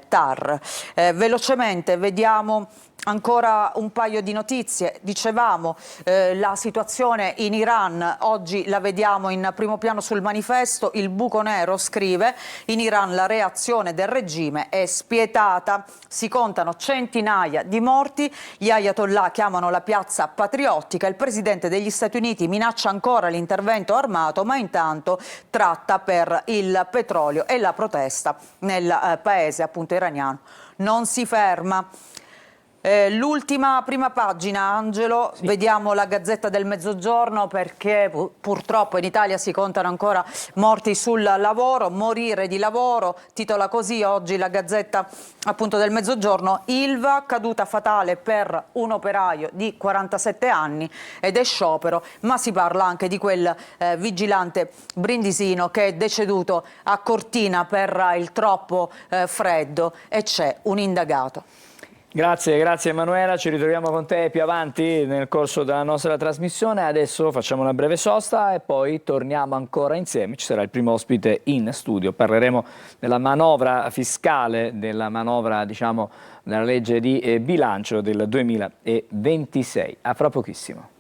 TAR. Velocemente vediamo ancora un paio di notizie. Dicevamo la situazione in Iran, oggi la vediamo in primo piano sul Manifesto. Il Buco Nero scrive: in Iran la reazione del regime è spietata, si contano centinaia di morti, gli ayatollah chiamano la piazza patriottica, il presidente degli Stati Uniti minaccia ancora l'intervento armato, ma intanto tratta per il petrolio e la protesta nel paese appunto iraniano non si ferma. L'ultima prima pagina, Angelo, sì. Vediamo la Gazzetta del Mezzogiorno, perché purtroppo in Italia si contano ancora morti sul lavoro, morire di lavoro, titola così oggi la Gazzetta appunto del Mezzogiorno. Ilva, caduta fatale per un operaio di 47 anni ed è sciopero, ma si parla anche di quel vigilante brindisino che è deceduto a Cortina per il troppo freddo e c'è un indagato. Grazie Emanuela, ci ritroviamo con te più avanti nel corso della nostra trasmissione. Adesso facciamo una breve sosta e poi torniamo ancora insieme. Ci sarà il primo ospite in studio, parleremo della manovra fiscale, della manovra diciamo della legge di bilancio del 2026. A fra pochissimo.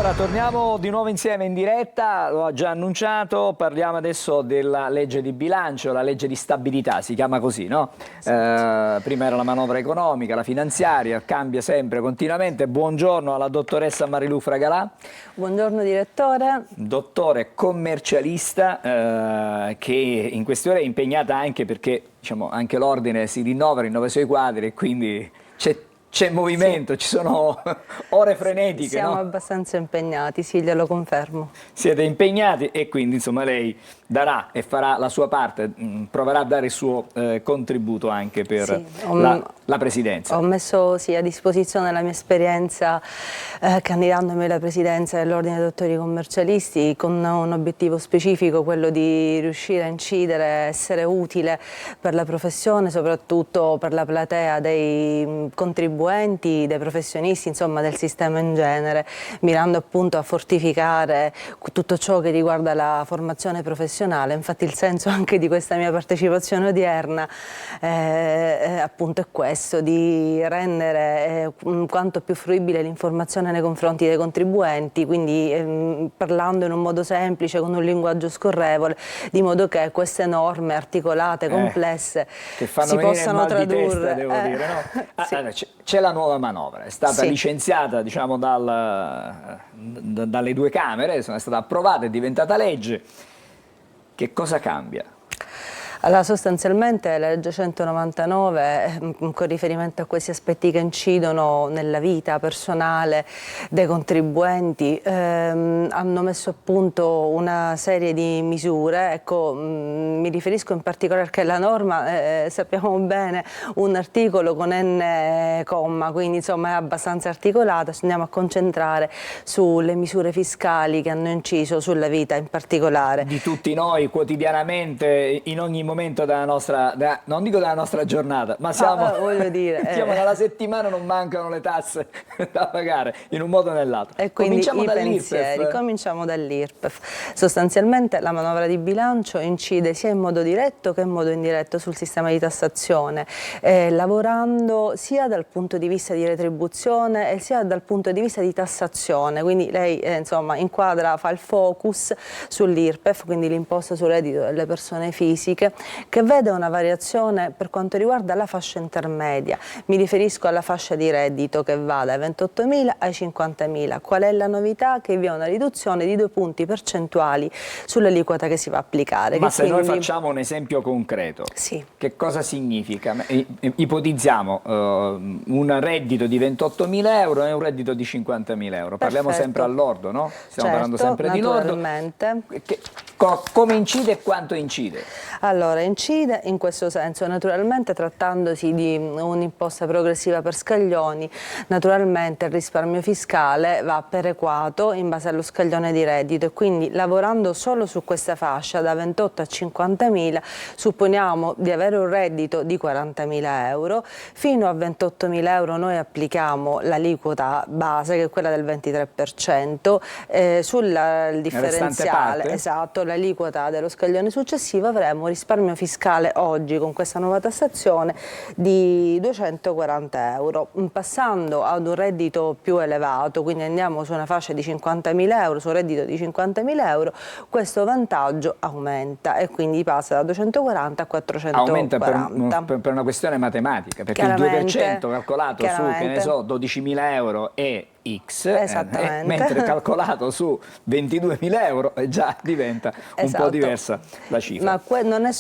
Allora, torniamo di nuovo insieme in diretta, l'ho già annunciato, parliamo adesso della legge di bilancio, la legge di stabilità, si chiama così, no? Prima era la manovra economica, la finanziaria, cambia sempre, continuamente. Buongiorno alla dottoressa Marilu Fragalà. Buongiorno direttore. Dottore commercialista che in queste ore è impegnata anche perché diciamo, anche l'ordine si rinnova i suoi quadri e quindi c'è movimento, sì. Ci sono ore frenetiche. Siamo abbastanza impegnati, sì, glielo confermo. Siete impegnati e quindi insomma lei darà e farà la sua parte, proverà a dare il suo contributo anche per sì, la presidenza. Ho messo sì, a disposizione la mia esperienza candidandomi alla presidenza dell'Ordine dei Dottori Commercialisti con un obiettivo specifico, quello di riuscire a incidere, essere utile per la professione, soprattutto per la platea dei contribuenti, dei professionisti, insomma del sistema in genere, mirando appunto a fortificare tutto ciò che riguarda la formazione professionale. Infatti il senso anche di questa mia partecipazione odierna appunto è questo, di rendere quanto più fruibile l'informazione nei confronti dei contribuenti, quindi parlando in un modo semplice, con un linguaggio scorrevole, di modo che queste norme articolate, complesse, che fanno si possano tradurre. Testa, devo dire, no? Sì. C'è la nuova manovra, è stata licenziata diciamo, dalle due Camere, è stata approvata, è diventata legge. Che cosa cambia? Allora, sostanzialmente la legge 199, con riferimento a questi aspetti che incidono nella vita personale dei contribuenti, hanno messo a punto una serie di misure. Ecco, mi riferisco in particolare che la norma, sappiamo bene, un articolo con n comma, quindi insomma è abbastanza articolata. Ci andiamo a concentrare sulle misure fiscali che hanno inciso sulla vita in particolare. Di tutti noi, quotidianamente, in ogni momento della nostra, non dico della nostra giornata, ma siamo, voglio dire, siamo nella settimana, non mancano le tasse da pagare in un modo o nell'altro. E quindi cominciamo dall'IRPEF. Sostanzialmente la manovra di bilancio incide sia in modo diretto che in modo indiretto sul sistema di tassazione, lavorando sia dal punto di vista di retribuzione e sia dal punto di vista di tassazione. Quindi lei insomma inquadra, fa il focus sull'IRPEF, quindi l'imposta sul reddito delle persone fisiche, che vede una variazione per quanto riguarda la fascia intermedia. Mi riferisco alla fascia di reddito che va dai 28.000 ai 50.000. Qual è la novità? Che vi è una riduzione di 2 punti percentuali sull'aliquota che si va a applicare. Ma che se noi quindi... facciamo un esempio concreto, sì. Che cosa significa? Ipotizziamo un reddito di 28.000 euro e un reddito di 50.000 euro. Parliamo Perfetto. sempre all'ordo, no? Stiamo Certo, parlando sempre di lordo. Come incide e quanto incide? Allora, incide in questo senso, naturalmente trattandosi di un'imposta progressiva per scaglioni, naturalmente il risparmio fiscale va perequato in base allo scaglione di reddito e quindi lavorando solo su questa fascia da 28 a 50.000 supponiamo di avere un reddito di 40.000 euro, fino a 28.000 euro noi applichiamo l'aliquota base che è quella del 23%, sul differenziale, esatto, l'aliquota dello scaglione successivo avremo risparmio fiscale oggi con questa nuova tassazione di 240 euro. Passando ad un reddito più elevato, quindi andiamo su una fascia di 50.000 euro, su un reddito di 50.000 euro, questo vantaggio aumenta e quindi passa da 240 a 440. Aumenta per una questione matematica, perché il 2% calcolato su, che ne so, 12.000 euro e X, mentre calcolato su 22.000 euro già diventa un po' diversa la cifra. Ma non è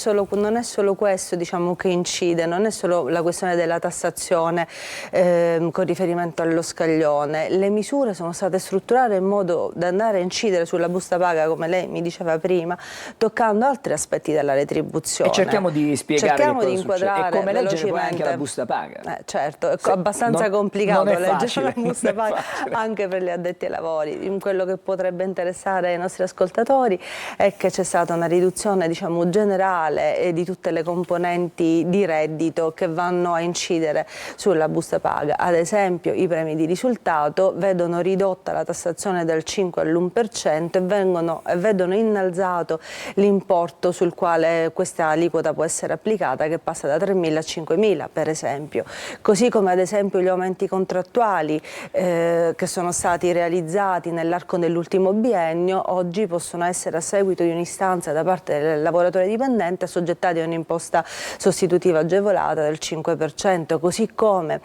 solo questo, diciamo, che incide, non è solo la questione della tassazione con riferimento allo scaglione. Le misure sono state strutturate in modo da andare a incidere sulla busta paga, come lei mi diceva prima, toccando altri aspetti della retribuzione. E cerchiamo di spiegare di inquadrare e come leggere poi anche la busta paga. Certo, è abbastanza complicato leggere la busta paga. facile. Anche per gli addetti ai lavori. Quello che potrebbe interessare ai nostri ascoltatori è che c'è stata una riduzione, diciamo, generale di tutte le componenti di reddito che vanno a incidere sulla busta paga. Ad esempio i premi di risultato vedono ridotta la tassazione dal 5 all'1% e vedono innalzato l'importo sul quale questa aliquota può essere applicata, che passa da 3.000 a 5.000 per esempio. Così come ad esempio gli aumenti contrattuali che sono stati realizzati nell'arco dell'ultimo biennio, oggi possono essere, a seguito di un'istanza da parte del lavoratore dipendente, assoggettati a un'imposta sostitutiva agevolata del 5%, così come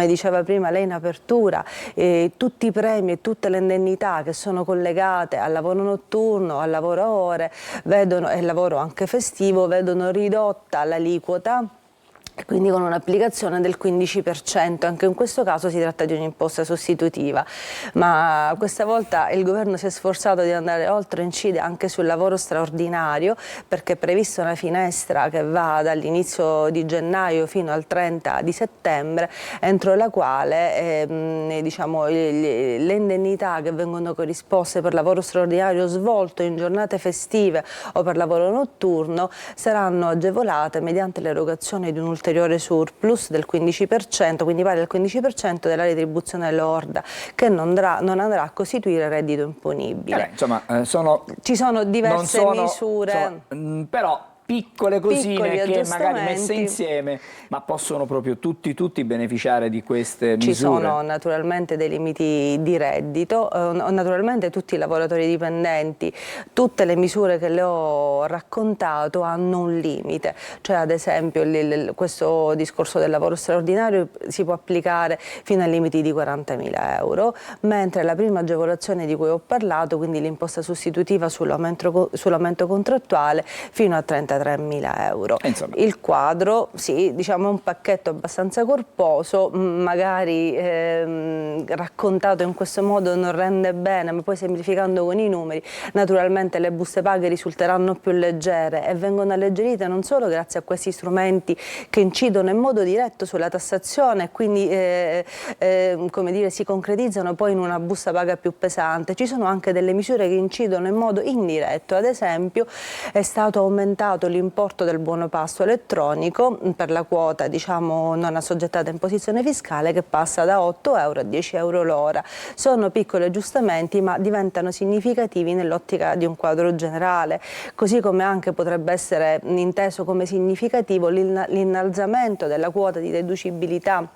diceva prima lei in apertura, tutti i premi e tutte le indennità che sono collegate al lavoro notturno, al lavoro a ore e al lavoro anche festivo vedono ridotta l'aliquota, quindi con un'applicazione del 15%, anche in questo caso si tratta di un'imposta sostitutiva, ma questa volta il governo si è sforzato di andare oltre, incide anche sul lavoro straordinario, perché è prevista una finestra che va dall'inizio di gennaio fino al 30 di settembre, entro la quale diciamo, le indennità che vengono corrisposte per lavoro straordinario svolto in giornate festive o per lavoro notturno saranno agevolate mediante l'erogazione di un ulteriore surplus del 15%, quindi pari al 15% della retribuzione lorda, che non andrà a costituire reddito imponibile. Insomma, ci sono diverse misure. Però piccole cosine che magari messe aggiustamenti. insieme, ma possono proprio tutti beneficiare di queste misure. Ci sono naturalmente dei limiti di reddito, naturalmente tutti i lavoratori dipendenti, tutte le misure che le ho raccontato hanno un limite, cioè ad esempio questo discorso del lavoro straordinario si può applicare fino ai limiti di 40.000 euro, mentre la prima agevolazione di cui ho parlato, quindi l'imposta sostitutiva sull'aumento contrattuale, fino a 33.000 euro. Il quadro, sì, diciamo è un pacchetto abbastanza corposo, magari raccontato in questo modo non rende bene, ma poi semplificando con i numeri, naturalmente le buste paga risulteranno più leggere e vengono alleggerite non solo grazie a questi strumenti che incidono in modo diretto sulla tassazione e quindi come dire, si concretizzano poi in una busta paga più pesante. Ci sono anche delle misure che incidono in modo indiretto, ad esempio è stato aumentato l'importo del buono pasto elettronico per la quota, diciamo, non assoggettata a imposizione fiscale, che passa da 8 euro a 10 euro l'ora. Sono piccoli aggiustamenti, ma diventano significativi nell'ottica di un quadro generale, così come anche potrebbe essere inteso come significativo l'innalzamento della quota di deducibilità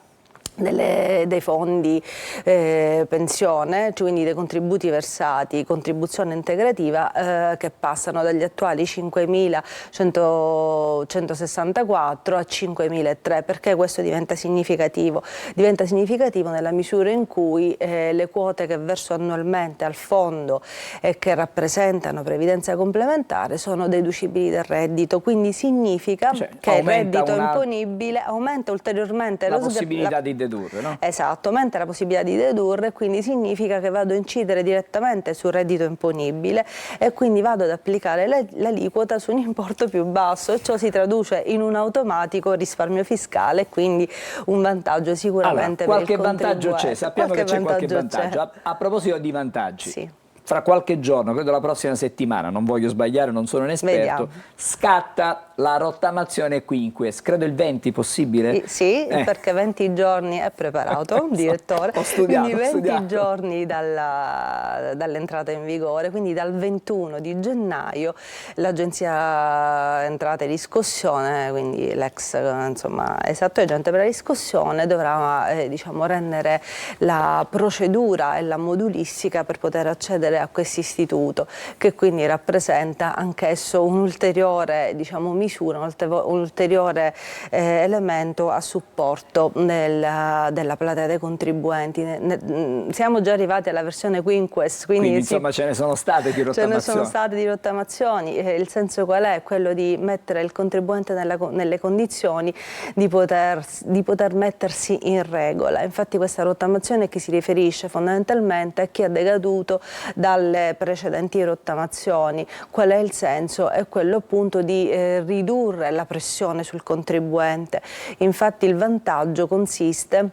dei fondi pensione, cioè quindi dei contributi versati, contribuzione integrativa, che passano dagli attuali 5.164 a 5.003. Perché questo diventa significativo? Diventa significativo nella misura in cui le quote che verso annualmente al fondo e che rappresentano previdenza complementare sono deducibili dal reddito, quindi significa che il reddito imponibile aumenta ulteriormente la possibilità di dedurre, no? Esatto, aumenta la possibilità di dedurre, quindi significa che vado a incidere direttamente sul reddito imponibile e quindi vado ad applicare l'aliquota su un importo più basso, e ciò si traduce in un automatico risparmio fiscale, quindi un vantaggio sicuramente per il contribuente. Qualche vantaggio c'è, sappiamo che c'è qualche vantaggio. A proposito di vantaggi, fra qualche giorno, credo la prossima settimana, non voglio sbagliare, non sono un esperto, scatta la rottamazione quinquies, credo il 20 possibile? Sì, perché 20 giorni è preparato, direttore, ho studiato, quindi 20 giorni dall'entrata in vigore, quindi dal 21 di gennaio l'Agenzia Entrate e Riscossione, quindi l'ex esatto agente per la riscossione, dovrà rendere la procedura e la modulistica per poter accedere a questo istituto, che quindi rappresenta anch'esso un'ulteriore misura, un ulteriore elemento a supporto della platea dei contribuenti. Siamo già arrivati alla versione quinquies, quindi insomma ce ne sono state di rottamazioni. Ce ne sono state di rottamazioni. Il senso qual è? Quello di mettere il contribuente nelle condizioni di poter mettersi in regola. Infatti questa rottamazione che si riferisce fondamentalmente a chi ha decaduto dalle precedenti rottamazioni. Qual è il senso? È quello appunto di ridurre la pressione sul contribuente. Infatti il vantaggio consiste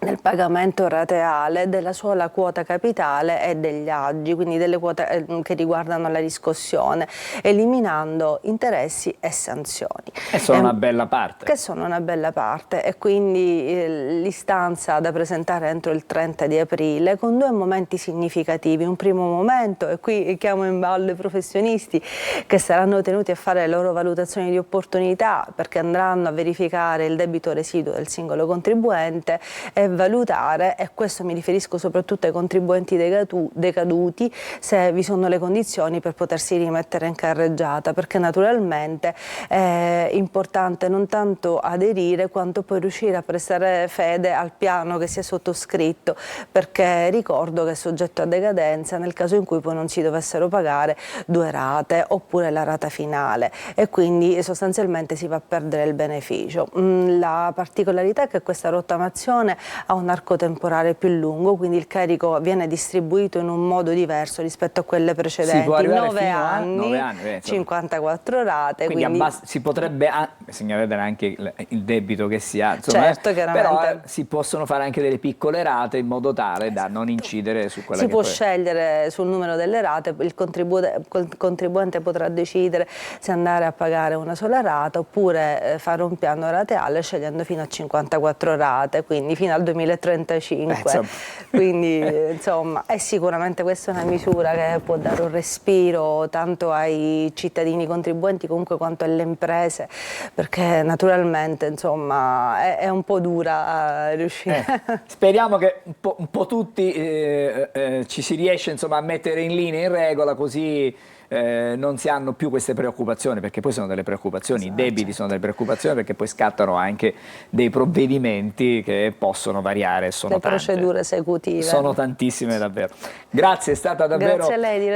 nel pagamento rateale della sola quota capitale e degli aggi, quindi delle quote che riguardano la riscossione, eliminando interessi e sanzioni. E sono una bella parte. Che sono una bella parte, e quindi l'istanza da presentare entro il 30 di aprile con due momenti significativi. Un primo momento, e qui chiamo in ballo i professionisti che saranno tenuti a fare le loro valutazioni di opportunità, perché andranno a verificare il debito residuo del singolo contribuente e valutare, e questo mi riferisco soprattutto ai contribuenti decaduti, se vi sono le condizioni per potersi rimettere in carreggiata, perché naturalmente è importante non tanto aderire quanto poi riuscire a prestare fede al piano che si è sottoscritto, perché ricordo che è soggetto a decadenza nel caso in cui poi non si dovessero pagare due rate oppure la rata finale, e quindi sostanzialmente si va a perdere il beneficio. La particolarità è che questa rottamazione ha un arco temporale più lungo, quindi il carico viene distribuito in un modo diverso rispetto a quelle precedenti. 9 anni, 54 rate. Quindi si potrebbe, bisogna vedere anche il debito che si ha, certo, però si possono fare anche delle piccole rate in modo tale da non incidere su quella che può scegliere sul numero delle rate, il contribuente potrà decidere se andare a pagare una sola rata oppure fare un piano rateale scegliendo fino a 54 rate, quindi fino al 2035, quindi insomma sicuramente questa è una misura che può dare un respiro tanto ai cittadini contribuenti comunque quanto alle imprese, perché naturalmente insomma è un po' dura riuscire. Speriamo che un po' tutti ci si riesce insomma a mettere in linea, in regola, così non si hanno più queste preoccupazioni, perché poi sono delle preoccupazioni, i debiti sono delle preoccupazioni, perché poi scattano anche dei provvedimenti che possono variare, sono tante. Procedure esecutive. Sono tantissime davvero. Grazie, è stata davvero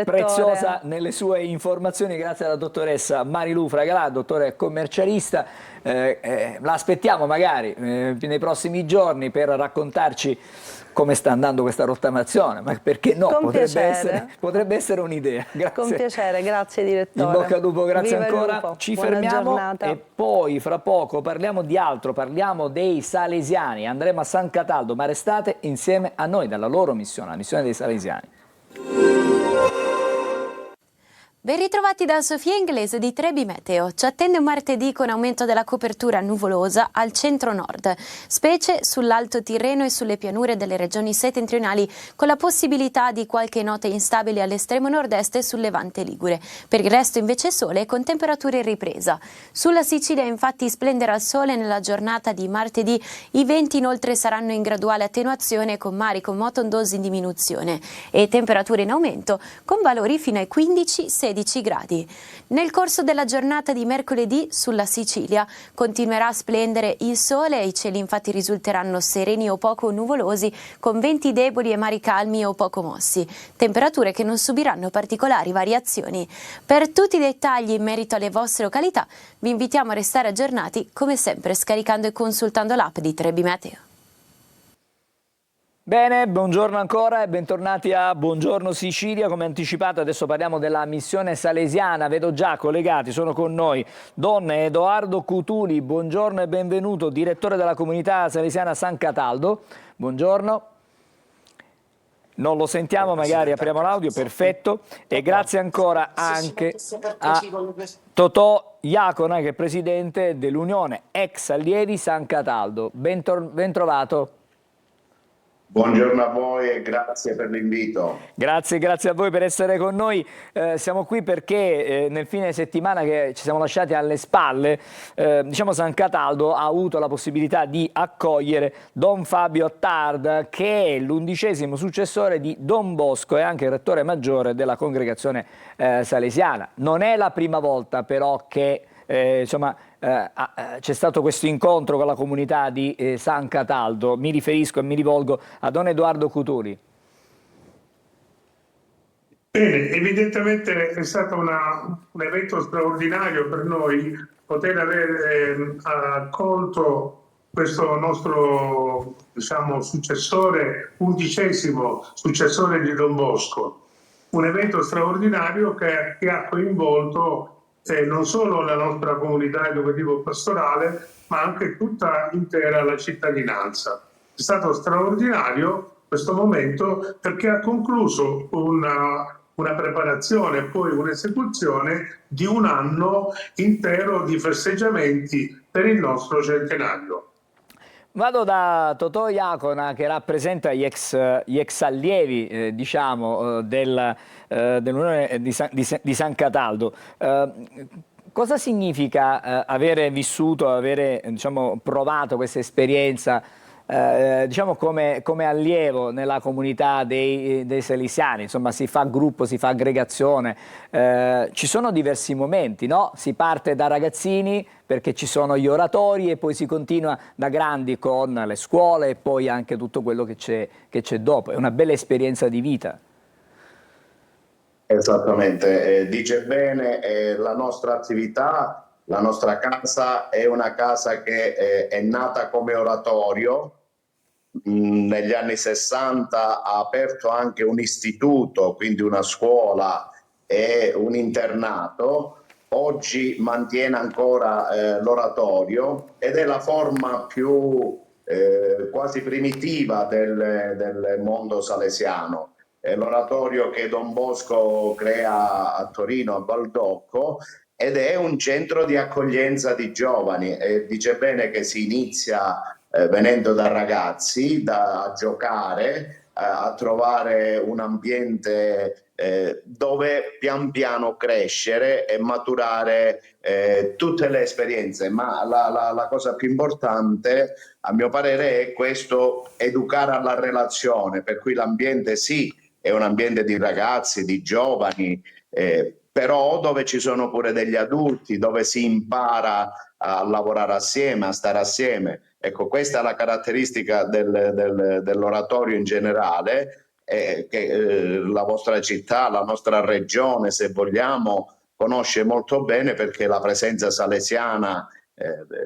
preziosa nelle sue informazioni, grazie alla dottoressa Marilu Fragalà, dottore commercialista. La aspettiamo magari nei prossimi giorni per raccontarci come sta andando questa rottamazione, ma perché no? Potrebbe essere un'idea. Grazie. Con piacere, grazie direttore. In bocca al lupo, grazie Viva ancora. Ci fermiamo e poi fra poco parliamo di altro, parliamo dei Salesiani. Andremo a San Cataldo, ma restate insieme a noi dalla loro missione, la missione dei Salesiani. Ben ritrovati da Sofia Inglese di Trebi Meteo. Ci attende un martedì con aumento della copertura nuvolosa al centro-nord, specie sull'Alto Tirreno e sulle pianure delle regioni settentrionali, con la possibilità di qualche nota instabile all'estremo nord-est e sul Levante ligure. Per il resto invece sole con temperature in ripresa. Sulla Sicilia infatti splenderà il sole nella giornata di martedì, i venti inoltre saranno in graduale attenuazione con mari con moto ondosi in diminuzione e temperature in aumento con valori fino ai 15-16 gradi. Nel corso della giornata di mercoledì sulla Sicilia continuerà a splendere il sole e i cieli infatti risulteranno sereni o poco nuvolosi con venti deboli e mari calmi o poco mossi, temperature che non subiranno particolari variazioni. Per tutti i dettagli in merito alle vostre località vi invitiamo a restare aggiornati come sempre scaricando e consultando l'app di Trebi Meteo. Bene, buongiorno ancora e bentornati a Buongiorno Sicilia. Come anticipato adesso parliamo della missione salesiana. Vedo già collegati, sono con noi Don Edoardo Cutuli, buongiorno e benvenuto, direttore della comunità salesiana San Cataldo. Buongiorno. Non lo sentiamo, magari apriamo l'audio, perfetto. E grazie ancora anche a Totò Iacona, che è presidente dell'Unione Ex Allievi San Cataldo. Ben trovato. Buongiorno a voi e grazie per l'invito. Grazie a voi per essere con noi. Siamo qui perché nel fine settimana che ci siamo lasciati alle spalle, diciamo San Cataldo ha avuto la possibilità di accogliere Don Fabio Attard, che è l'11° successore di Don Bosco e anche il rettore maggiore della congregazione salesiana. Non è la prima volta però che c'è stato questo incontro con la comunità di San Cataldo. Mi riferisco e mi rivolgo a Don Edoardo Cutuli. Bene, evidentemente è stato un evento straordinario per noi poter aver accolto questo nostro successore, 11° successore di Don Bosco. Un evento straordinario che ha coinvolto non solo la nostra comunità educativo-pastorale, ma anche tutta intera la cittadinanza. È stato straordinario questo momento perché ha concluso una preparazione e poi un'esecuzione di un anno intero di festeggiamenti per il nostro centenario. Vado da Totò Iacona, che rappresenta gli ex allievi dell'Unione di San Cataldo. Cosa significa avere vissuto, avere provato questa esperienza come allievo nella comunità dei salesiani? Insomma, si fa gruppo, si fa aggregazione, ci sono diversi momenti, no? Si parte da ragazzini perché ci sono gli oratori e poi si continua da grandi con le scuole e poi anche tutto quello che c'è dopo. È una bella esperienza di vita. Esattamente, dice bene, la nostra attività, la nostra casa è una casa che è nata come oratorio. Negli anni 60 ha aperto anche un istituto, quindi una scuola e un internato. Oggi mantiene ancora l'oratorio ed è la forma più quasi primitiva del mondo salesiano. È l'oratorio che Don Bosco crea a Torino, a Valdocco, ed è un centro di accoglienza di giovani. Dice bene che si inizia venendo da ragazzi, a giocare, a trovare un ambiente dove pian piano crescere e maturare tutte le esperienze, ma la cosa più importante a mio parere è questo: educare alla relazione, per cui l'ambiente sì è un ambiente di ragazzi, di giovani, però dove ci sono pure degli adulti, dove si impara a lavorare assieme, a stare assieme. Ecco, questa è la caratteristica dell'oratorio in generale, che la vostra città, la nostra regione, se vogliamo, conosce molto bene, perché la presenza salesiana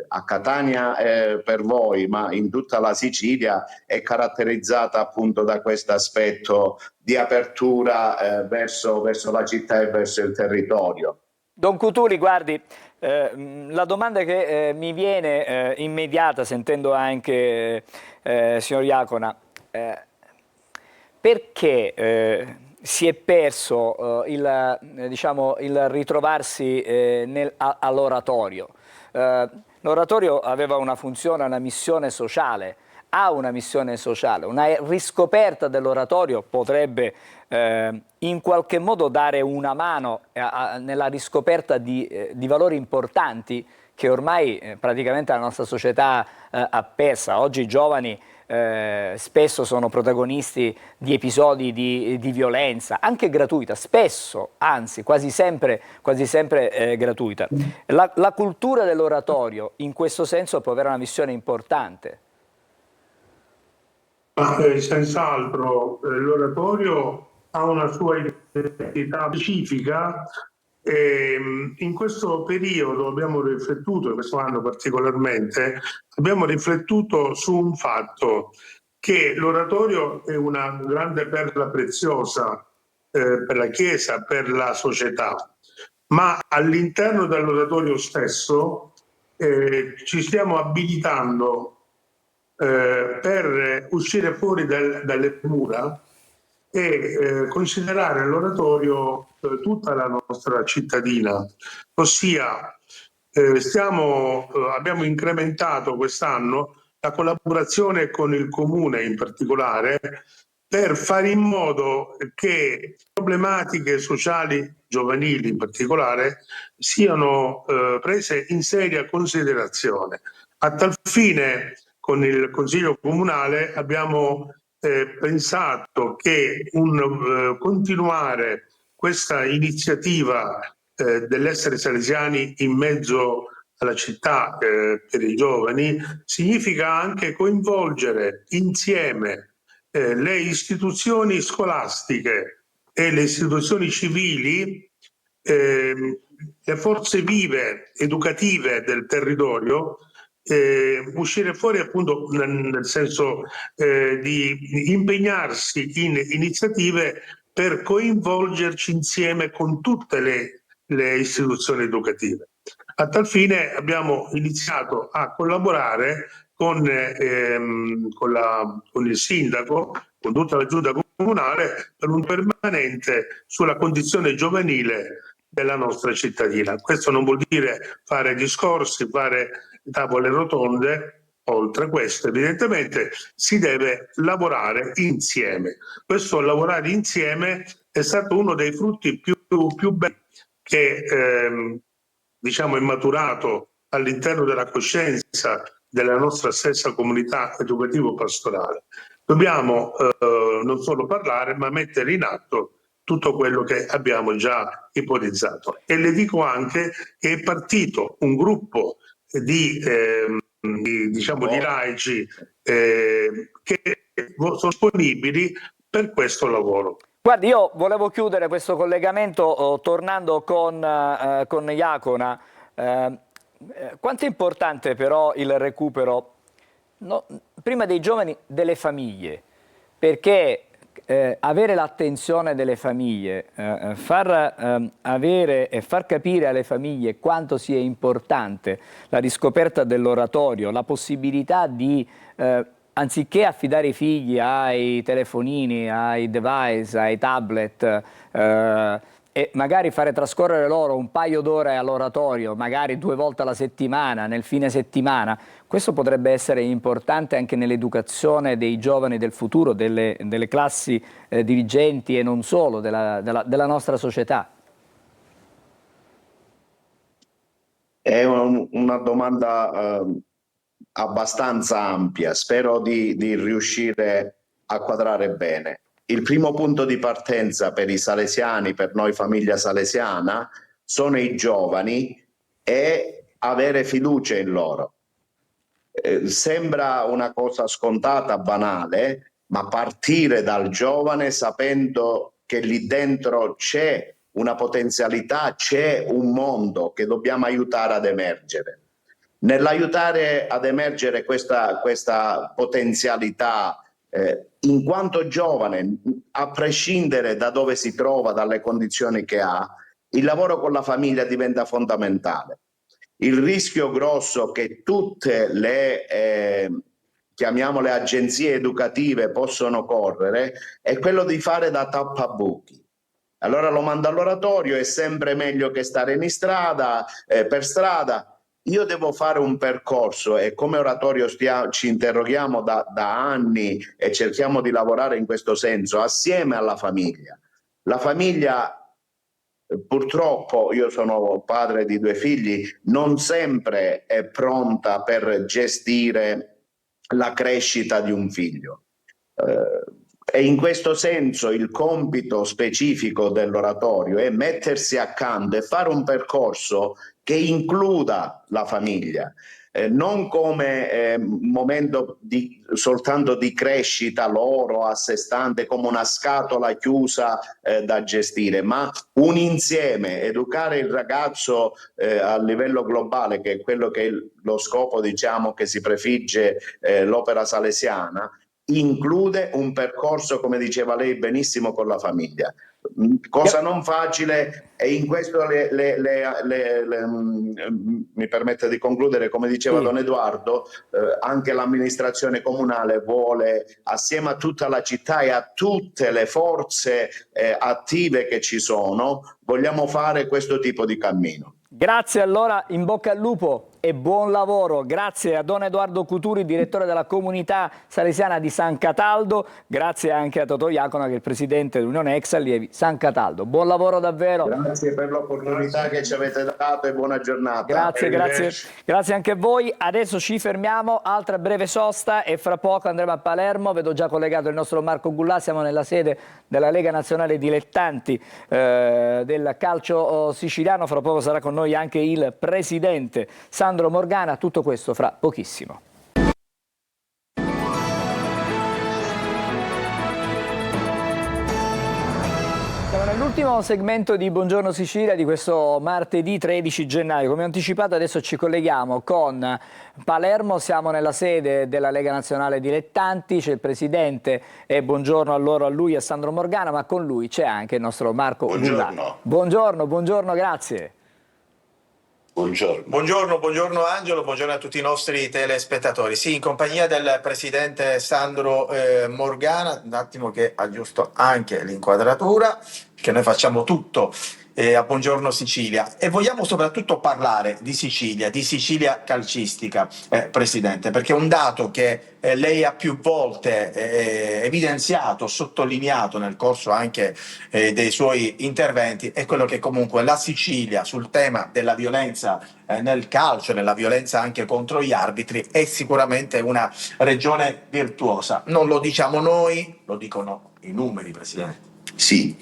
a Catania per voi, ma in tutta la Sicilia, è caratterizzata appunto da questo aspetto di apertura verso la città e verso il territorio. Don Cutuli, guardi, la domanda che mi viene immediata sentendo anche signor Iacona, perché si è perso il ritrovarsi all'oratorio. L'oratorio aveva una funzione, una missione sociale, ha una missione sociale, una riscoperta dell'oratorio potrebbe in qualche modo dare una mano nella riscoperta di valori importanti che ormai praticamente la nostra società ha persa. Oggi i giovani spesso sono protagonisti di episodi di violenza, anche gratuita, spesso, anzi quasi sempre gratuita. La cultura dell'oratorio in questo senso può avere una missione importante. Senz'altro l'oratorio ha una sua identità specifica. In questo periodo abbiamo riflettuto, in questo anno particolarmente, abbiamo riflettuto su un fatto, che l'oratorio è una grande perla preziosa per la Chiesa, per la società, ma all'interno dell'oratorio stesso ci stiamo abilitando per uscire fuori dalle mura e considerare l'oratorio tutta la nostra cittadina, ossia abbiamo incrementato quest'anno la collaborazione con il Comune in particolare per fare in modo che problematiche sociali giovanili in particolare siano prese in seria considerazione. A tal fine con il Consiglio Comunale abbiamo pensato che continuare questa iniziativa dell'essere salesiani in mezzo alla città per i giovani significa anche coinvolgere insieme le istituzioni scolastiche e le istituzioni civili, le forze vive educative del territorio, uscire fuori appunto nel senso di impegnarsi in iniziative per coinvolgerci insieme con tutte le istituzioni educative. A tal fine abbiamo iniziato a collaborare con il sindaco, con tutta la giunta comunale, per un permanente sulla condizione giovanile della nostra cittadina. Questo non vuol dire fare discorsi, fare tavole rotonde. Oltre a questo, evidentemente, si deve lavorare insieme. Questo lavorare insieme è stato uno dei frutti più belli che è maturato all'interno della coscienza della nostra stessa comunità educativo-pastorale. Dobbiamo non solo parlare, ma mettere in atto tutto quello che abbiamo già ipotizzato. E le dico anche che è partito un gruppo di laici che sono disponibili per questo lavoro. Guardi, io volevo chiudere questo collegamento tornando con Iacona. Quanto è importante però il recupero, prima dei giovani, delle famiglie, perché avere l'attenzione delle famiglie, far avere e far capire alle famiglie quanto sia importante la riscoperta dell'oratorio, la possibilità di, anziché affidare i figli ai telefonini, ai device, ai tablet, e magari fare trascorrere loro un paio d'ore all'oratorio, magari 2 volte alla settimana, nel fine settimana, questo potrebbe essere importante anche nell'educazione dei giovani del futuro, delle classi dirigenti e non solo, della nostra società. È una domanda abbastanza ampia, spero di riuscire a quadrare bene. Il primo punto di partenza per i salesiani, per noi famiglia salesiana, sono i giovani e avere fiducia in loro. Sembra una cosa scontata, banale, ma partire dal giovane sapendo che lì dentro c'è una potenzialità, c'è un mondo che dobbiamo aiutare ad emergere. Nell'aiutare ad emergere questa potenzialità, in quanto giovane, a prescindere da dove si trova, dalle condizioni che ha, il lavoro con la famiglia diventa fondamentale. Il rischio grosso che tutte le chiamiamole agenzie educative, possono correre, è quello di fare da tappabuchi. Allora lo mando all'oratorio, è sempre meglio che stare in strada, per strada. Io devo fare un percorso e come oratorio ci interroghiamo da anni e cerchiamo di lavorare in questo senso assieme alla famiglia. La famiglia, purtroppo, io sono padre di 2 figli, non sempre è pronta per gestire la crescita di un figlio. E in questo senso il compito specifico dell'oratorio è mettersi accanto e fare un percorso che includa la famiglia, non come momento soltanto di crescita loro a sé stante, come una scatola chiusa da gestire, ma un insieme, educare il ragazzo a livello globale, che è quello che è lo scopo, diciamo, che si prefigge l'opera salesiana, include un percorso, come diceva lei benissimo, con la famiglia. Cosa non facile, e in questo mi permette di concludere, come diceva Don Edoardo, anche l'amministrazione comunale vuole, assieme a tutta la città e a tutte le forze attive che ci sono, vogliamo fare questo tipo di cammino. Grazie allora, in bocca al lupo e buon lavoro. Grazie a Don Edoardo Cuturi, direttore della comunità salesiana di San Cataldo. Grazie anche a Totò Iacona, che è il presidente dell'Unione Ex Allievi San Cataldo. Buon lavoro davvero. Grazie per l'opportunità che ci avete dato e buona giornata. Grazie anche a voi. Adesso ci fermiamo, altra breve sosta e fra poco andremo a Palermo. Vedo già collegato il nostro Marco Gullà, siamo nella sede della Lega Nazionale Dilettanti del calcio siciliano. Fra poco sarà con noi anche il presidente Sandro Morgana. Tutto questo fra pochissimo. Siamo nell'ultimo segmento di Buongiorno Sicilia di questo martedì 13 gennaio. Come anticipato, adesso ci colleghiamo con Palermo, siamo nella sede della Lega Nazionale Dilettanti, c'è il presidente e buongiorno a lui, a Sandro Morgana, ma con lui c'è anche il nostro Marco Gullà. Buongiorno, grazie. Buongiorno Angelo, buongiorno a tutti i nostri telespettatori. Sì, in compagnia del presidente Sandro Morgana, un attimo che aggiusto anche l'inquadratura, che noi facciamo tutto a Buongiorno Sicilia e vogliamo soprattutto parlare di Sicilia calcistica, presidente, perché è un dato che lei ha più volte evidenziato, sottolineato nel corso anche dei suoi interventi, è quello che comunque la Sicilia sul tema della violenza nel calcio, nella violenza anche contro gli arbitri, è sicuramente una regione virtuosa. Non lo diciamo noi, lo dicono i numeri, presidente. Sì,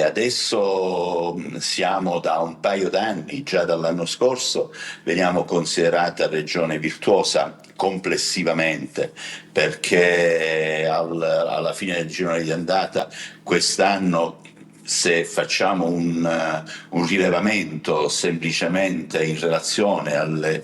adesso siamo da un paio d'anni, già dall'anno scorso, veniamo considerata regione virtuosa complessivamente, perché alla fine del girone di andata quest'anno, se facciamo un rilevamento semplicemente in relazione alle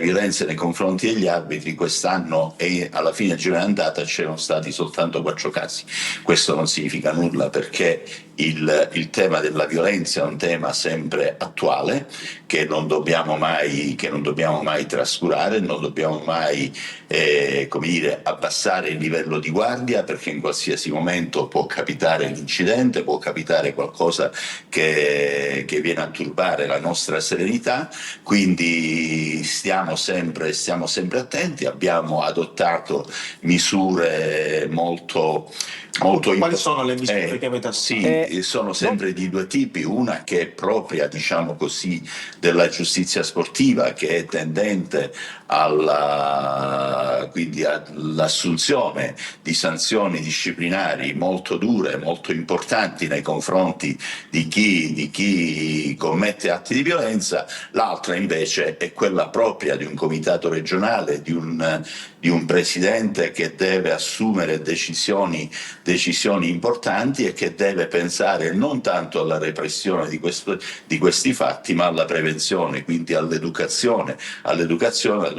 violenze nei confronti degli arbitri, quest'anno e alla fine del girone d'andata c'erano stati soltanto 4 casi. Questo non significa nulla, perché il tema della violenza è un tema sempre attuale, che non dobbiamo mai trascurare, non dobbiamo mai abbassare il livello di guardia, perché in qualsiasi momento può capitare l'incidente, può capitare qualcosa che viene a turbare la nostra serenità, quindi stiamo sempre attenti. Abbiamo adottato misure molto Quali sono le misure che avete Sì, sono sempre di 2 tipi, una che è propria, diciamo così, della giustizia sportiva, che è tendente all'assunzione di sanzioni disciplinari molto dure, molto importanti nei confronti di chi commette atti di violenza. L'altra invece è quella propria di un comitato regionale, di un presidente che deve assumere decisioni importanti e che deve pensare non tanto alla repressione di questi fatti, ma alla prevenzione, quindi all'educazione ad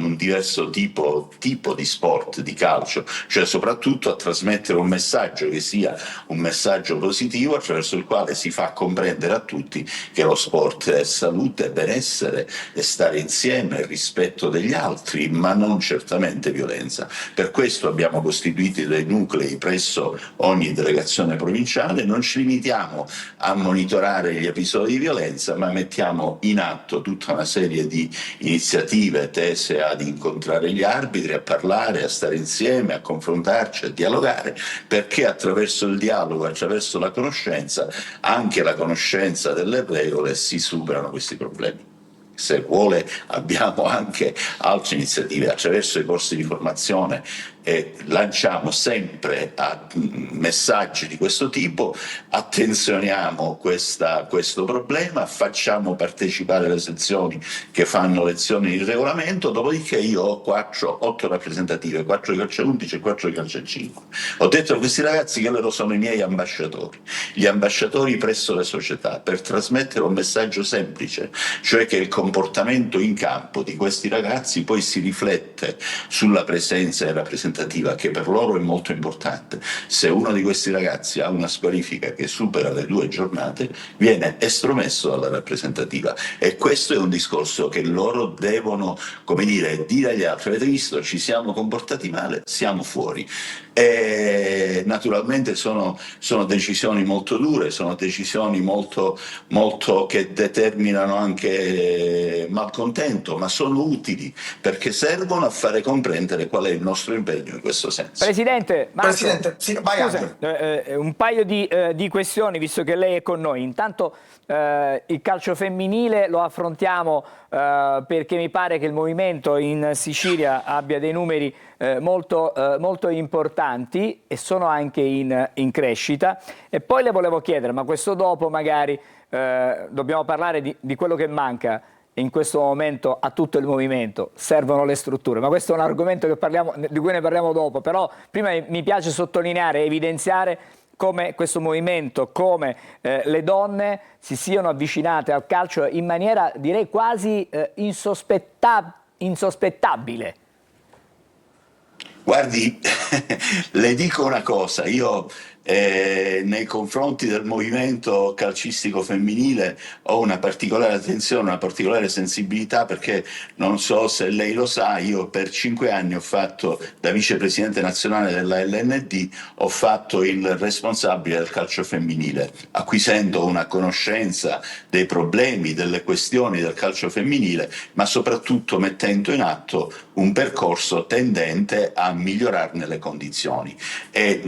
un diverso tipo di sport, di calcio, cioè soprattutto a trasmettere un messaggio che sia un messaggio positivo, attraverso il quale si fa comprendere a tutti che lo sport è salute, benessere, è stare insieme, rispetto degli altri, ma non certamente violenza. violenza. Per questo abbiamo costituito dei nuclei presso ogni delegazione provinciale, non ci limitiamo a monitorare gli episodi di violenza, ma mettiamo in atto tutta una serie di iniziative tese ad incontrare gli arbitri, a parlare, a stare insieme, a confrontarci, a dialogare, perché attraverso il dialogo, attraverso la conoscenza, anche la conoscenza delle regole, si superano questi problemi. Se vuole abbiamo anche altre iniziative attraverso i corsi di formazione e lanciamo sempre messaggi di questo tipo, attenzioniamo questo problema, facciamo partecipare le sezioni che fanno lezioni di regolamento, dopodiché io ho 8 rappresentative, 4 di calcio 11 e 4 di calcio 5. Ho detto a questi ragazzi che loro sono i miei ambasciatori, gli ambasciatori presso le società, per trasmettere un messaggio semplice, cioè che il comportamento in campo di questi ragazzi poi si riflette sulla presenza e rappresentazione, che per loro è molto importante. Se uno di questi ragazzi ha una squalifica che supera le 2 giornate, viene estromesso dalla rappresentativa, e questo è un discorso che loro devono, come dire agli altri: avete visto, ci siamo comportati male, siamo fuori. E naturalmente sono decisioni molto dure, sono decisioni molto che determinano anche malcontento, ma sono utili perché servono a fare comprendere qual è il nostro impegno in questo senso. Presidente, sì, vai. scusa, un paio di questioni, visto che lei è con noi. Intanto il calcio femminile lo affrontiamo perché mi pare che il movimento in Sicilia abbia dei numeri molto importanti e sono anche in crescita. E poi le volevo chiedere, ma questo dopo magari dobbiamo parlare di quello che manca in questo momento a tutto il movimento. Servono le strutture, ma questo è un argomento di cui ne parliamo dopo. Però prima mi piace sottolineare e evidenziare come questo movimento, come le donne si siano avvicinate al calcio in maniera, direi, quasi insospettabile. Guardi, le dico una cosa, io nei confronti del movimento calcistico femminile ho una particolare attenzione, una particolare sensibilità, perché non so se lei lo sa, io per 5 anni ho fatto, da vicepresidente nazionale della LND, ho fatto il responsabile del calcio femminile, acquisendo una conoscenza dei problemi, delle questioni del calcio femminile, ma soprattutto mettendo in atto un percorso tendente a migliorarne le condizioni. È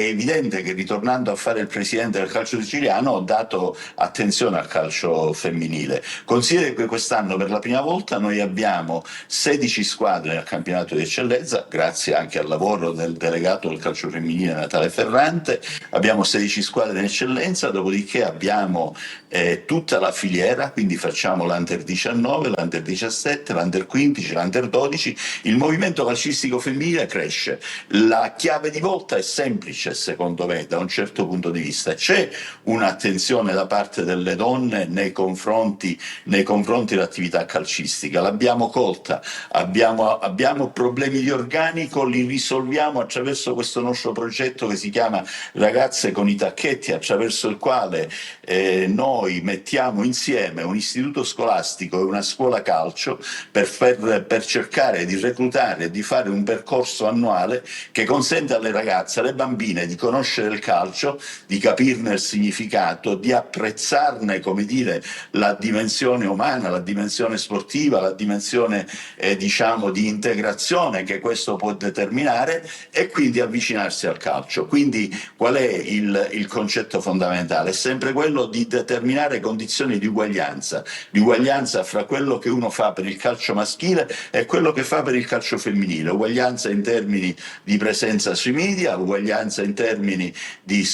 evidente che, ritornando a fare il presidente del calcio siciliano, ho dato attenzione al calcio femminile. Consideri che quest'anno per la prima volta noi abbiamo 16 squadre nel campionato di eccellenza, grazie anche al lavoro del delegato del calcio femminile Natale Ferrante. Abbiamo 16 squadre in eccellenza, dopodiché abbiamo tutta la filiera, quindi facciamo l'Under 19, l'Under 17, l'Under 15, l'Under 12. Il movimento calcistico femminile cresce. La chiave di volta è semplice, secondo me, da un certo punto di vista. C'è un'attenzione da parte delle donne nei confronti dell'attività calcistica, l'abbiamo colta, abbiamo problemi di organico, li risolviamo attraverso questo nostro progetto che si chiama Ragazze con i tacchetti, attraverso il quale noi mettiamo insieme un istituto scolastico e una scuola calcio per cercare di reclutare e di fare un percorso annuale che consente alle ragazze, alle bambine, di conoscere il calcio, di capirne il significato, di apprezzarne, come dire, la dimensione umana, la dimensione sportiva, la dimensione diciamo di integrazione che questo può determinare, e quindi avvicinarsi al calcio. Quindi qual è il concetto fondamentale? È sempre quello di determinare condizioni di uguaglianza fra quello che uno fa per il calcio maschile e quello che fa per il calcio femminile, uguaglianza in termini di presenza sui media, uguaglianza in termini di...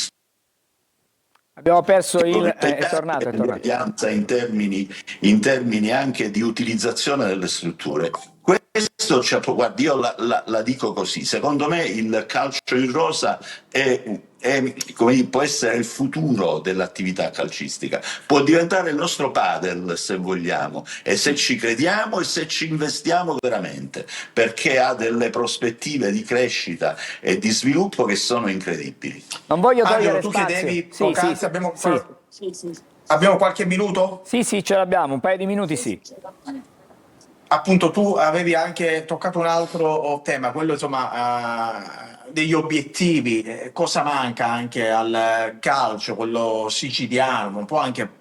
Abbiamo perso è tornato. Uguaglianza in termini anche di utilizzazione delle strutture. Questo, guardi, io la dico così: secondo me il calcio in rosa può essere il futuro dell'attività calcistica, può diventare il nostro padel, se vogliamo, e se ci crediamo e se ci investiamo veramente, perché ha delle prospettive di crescita e di sviluppo che sono incredibili. Non voglio togliere tu spazio. chiedevi Sì, poc'anzi, abbiamo qualche minuto? Sì, ce l'abbiamo, un paio di minuti sì. appunto tu avevi anche toccato un altro tema, quello insomma degli obiettivi. Cosa manca anche al calcio, quello siciliano, un po' anche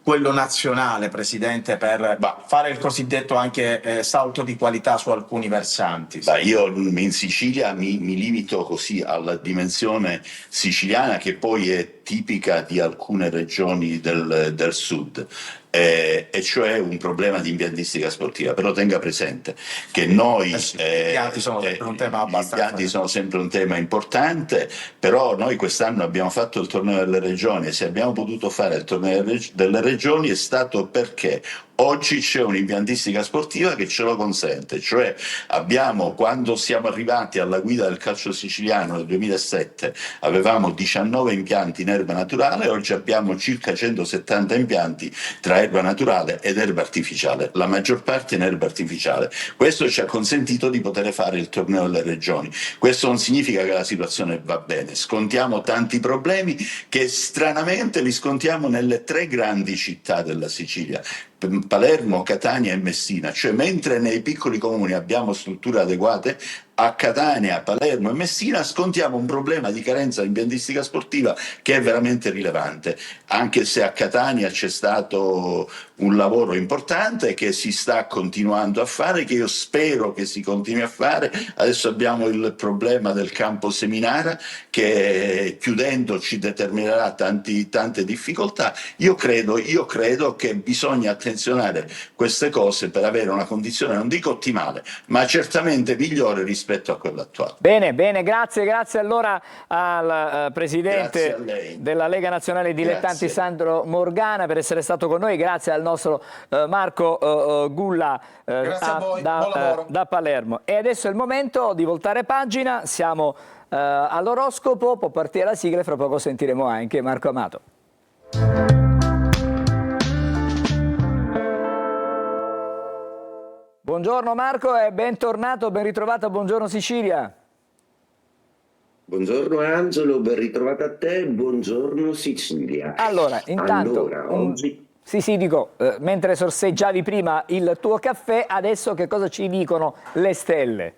quello nazionale, Presidente, per fare il cosiddetto anche salto di qualità su alcuni versanti? Io in Sicilia mi limito così alla dimensione siciliana, che poi è tipica di alcune regioni del sud. E cioè un problema di impiantistica sportiva, però tenga presente che noi gli impianti sono sempre un tema importante, però noi quest'anno abbiamo fatto il torneo delle regioni, e se abbiamo potuto fare il torneo delle regioni è stato perché oggi c'è un'impiantistica sportiva che ce lo consente, cioè quando siamo arrivati alla guida del calcio siciliano nel 2007 avevamo 19 impianti in erba naturale, oggi abbiamo circa 170 impianti tra erba naturale ed erba artificiale, la maggior parte in erba artificiale. Questo ci ha consentito di poter fare il torneo delle regioni. Questo non significa che la situazione va bene, scontiamo tanti problemi che stranamente li scontiamo nelle 3 grandi città della Sicilia: Palermo, Catania e Messina. Cioè, mentre nei piccoli comuni abbiamo strutture adeguate, a Catania, Palermo e Messina scontiamo un problema di carenza di impiantistica sportiva che è veramente rilevante, anche se a Catania c'è stato un lavoro importante che si sta continuando a fare, che io spero che si continui a fare. Adesso abbiamo il problema del campo Seminara che chiudendo ci determinerà tante difficoltà. Io credo che bisogna attenzionare queste cose per avere una condizione, non dico ottimale, ma certamente migliore rispetto a quella attuale. Bene, grazie allora al Presidente della Lega Nazionale Dilettanti Sandro Morgana per essere stato con noi, grazie al nostro Marco Gulla da Palermo. E adesso è il momento di voltare pagina, siamo all'oroscopo, può partire la sigla e fra poco sentiremo anche Marco Amato. Buongiorno Marco e bentornato, ben ritrovato, buongiorno Sicilia. Buongiorno Angelo, ben ritrovato a te, buongiorno Sicilia. Allora, intanto, oggi... mentre sorseggiavi prima il tuo caffè, adesso che cosa ci dicono le stelle?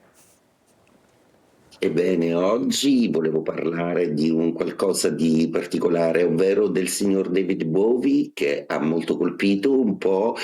Ebbene, oggi volevo parlare di un qualcosa di particolare, ovvero del signor David Bowie, che ha molto colpito un po'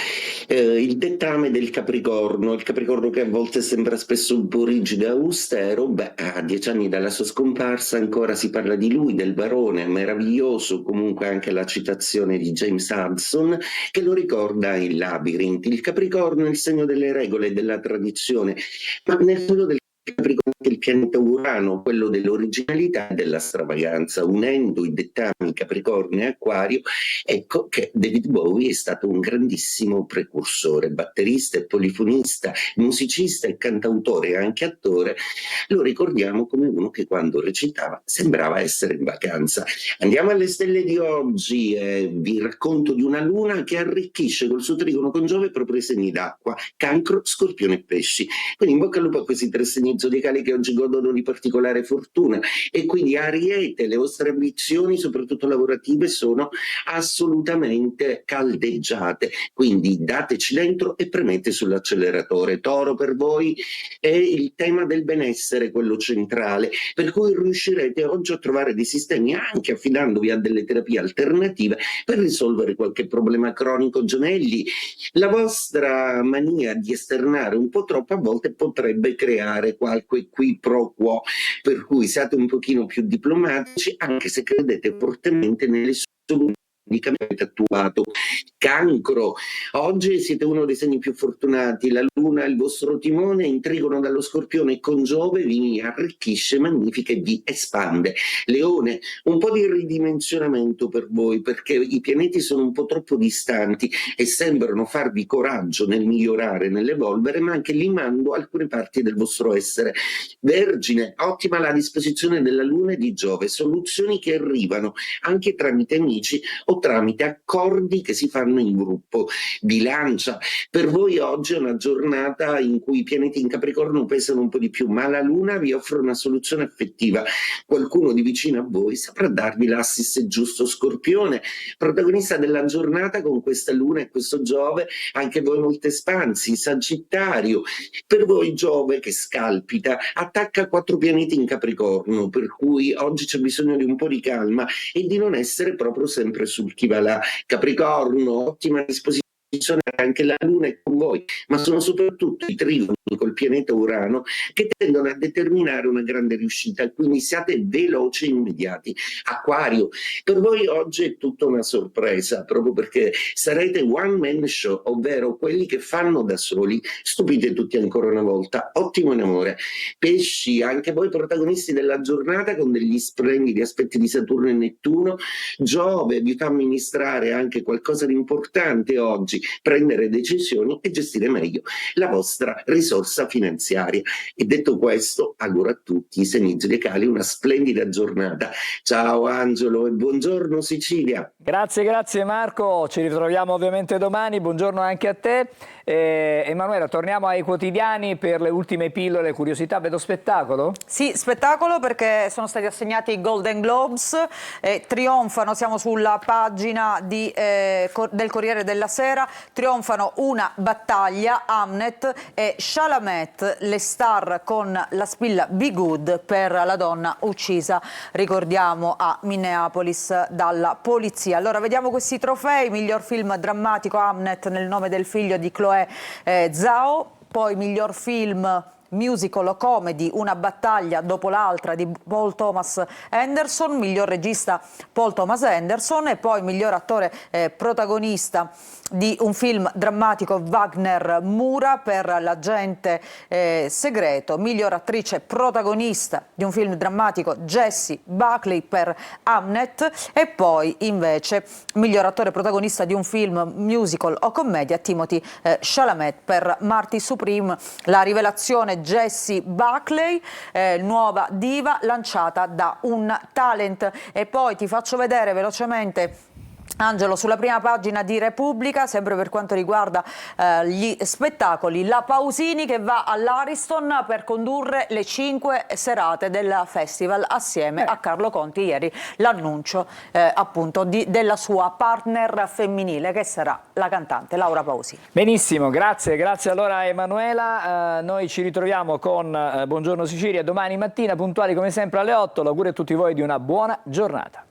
il dettame del Capricorno. Il Capricorno che a volte sembra spesso un po' rigido e austero, a 10 anni dalla sua scomparsa ancora si parla di lui, del barone, meraviglioso comunque anche la citazione di James Hudson che lo ricorda in Labyrinth. Il Capricorno è il segno delle regole e della tradizione, ma nel segno del Capricorno è il pianeta Urano, quello dell'originalità e della stravaganza. Unendo i dettami Capricorno e Acquario, ecco che David Bowie è stato un grandissimo precursore, batterista e polifonista, musicista e cantautore e anche attore. Lo ricordiamo come uno che quando recitava sembrava essere in vacanza. Andiamo alle stelle di oggi e vi racconto di una luna che arricchisce col suo trigono con Giove proprio i segni d'acqua: Cancro, Scorpione e Pesci. Quindi in bocca al lupo a questi 3 segni zodiacali che oggi godono di particolare fortuna. E quindi Ariete, le vostre ambizioni soprattutto lavorative sono assolutamente caldeggiate, quindi dateci dentro e premete sull'acceleratore. Toro, per voi è il tema del benessere quello centrale, per cui riuscirete oggi a trovare dei sistemi, anche affidandovi a delle terapie alternative, per risolvere qualche problema cronico. Gemelli, la vostra mania di esternare un po' troppo a volte potrebbe creare qualche qui pro quo, per cui siate un pochino più diplomatici, anche se credete fortemente nelle soluzioni che avete attuato. Cancro, oggi siete uno dei segni più fortunati, la luna, il vostro timone, in trigono dallo Scorpione con Giove, vi arricchisce, magnifica e vi espande. Leone, un po' di ridimensionamento per voi, perché i pianeti sono un po' troppo distanti e sembrano farvi coraggio nel migliorare, nell'evolvere, ma anche limando alcune parti del vostro essere. Vergine, ottima la disposizione della luna e di Giove, soluzioni che arrivano anche tramite amici o o tramite accordi che si fanno in gruppo. Bilancia. Per voi oggi è una giornata in cui i pianeti in Capricorno pesano un po' di più, ma la Luna vi offre una soluzione affettiva. Qualcuno di vicino a voi saprà darvi l'assist giusto. Scorpione, protagonista della giornata con questa Luna e questo Giove, anche voi molto espansi. Sagittario, per voi Giove che scalpita attacca 4 pianeti in Capricorno, per cui oggi c'è bisogno di un po' di calma e di non essere proprio sempre sul chi va là. Capricorno, ottima disposizione anche la Luna è con voi, ma sono soprattutto i trigoni col pianeta Urano che tendono a determinare una grande riuscita, quindi siate veloci e immediati. Acquario, per voi oggi è tutta una sorpresa, proprio perché sarete one man show, ovvero quelli che fanno da soli. Stupite tutti ancora una volta, ottimo in amore. Pesci, anche voi protagonisti della giornata con degli splendidi aspetti di Saturno e Nettuno. Giove vi fa amministrare anche qualcosa di importante oggi, prendere decisioni e gestire meglio la vostra risorsa finanziaria. E detto questo, auguro a tutti i segni zodiacali una splendida giornata. Ciao Angelo e buongiorno Sicilia. Grazie Marco, ci ritroviamo ovviamente domani, buongiorno anche a te. Emanuela, torniamo ai quotidiani per le ultime pillole, curiosità, vedo spettacolo? Sì, spettacolo perché sono stati assegnati i Golden Globes e trionfano, siamo sulla pagina del Corriere della Sera, trionfano Una battaglia, Hamnet e Chalamet, le star con la spilla Be Good per la donna uccisa, ricordiamo, a Minneapolis dalla polizia. Allora vediamo questi trofei: miglior film drammatico Hamnet nel nome del figlio di Chloé Zhao, poi miglior film musical o comedy Una battaglia dopo l'altra di Paul Thomas Anderson, miglior regista Paul Thomas Anderson, e poi miglior attore protagonista di un film drammatico Wagner Moura per L'agente segreto, miglior attrice protagonista di un film drammatico Jessie Buckley per Hamnet, e poi invece miglior attore protagonista di un film musical o commedia Timothée Chalamet per Marty Supreme. La rivelazione Jessie Buckley, nuova diva lanciata da un talent. E poi ti faccio vedere velocemente, Angelo, sulla prima pagina di Repubblica, sempre per quanto riguarda gli spettacoli, la Pausini che va all'Ariston per condurre le 5 serate del festival assieme a Carlo Conti. Ieri l'annuncio appunto della sua partner femminile, che sarà la cantante Laura Pausini. Benissimo, grazie allora Emanuela. Noi ci ritroviamo con Buongiorno Sicilia domani mattina puntuali come sempre alle 8. L'augurio a tutti voi di una buona giornata.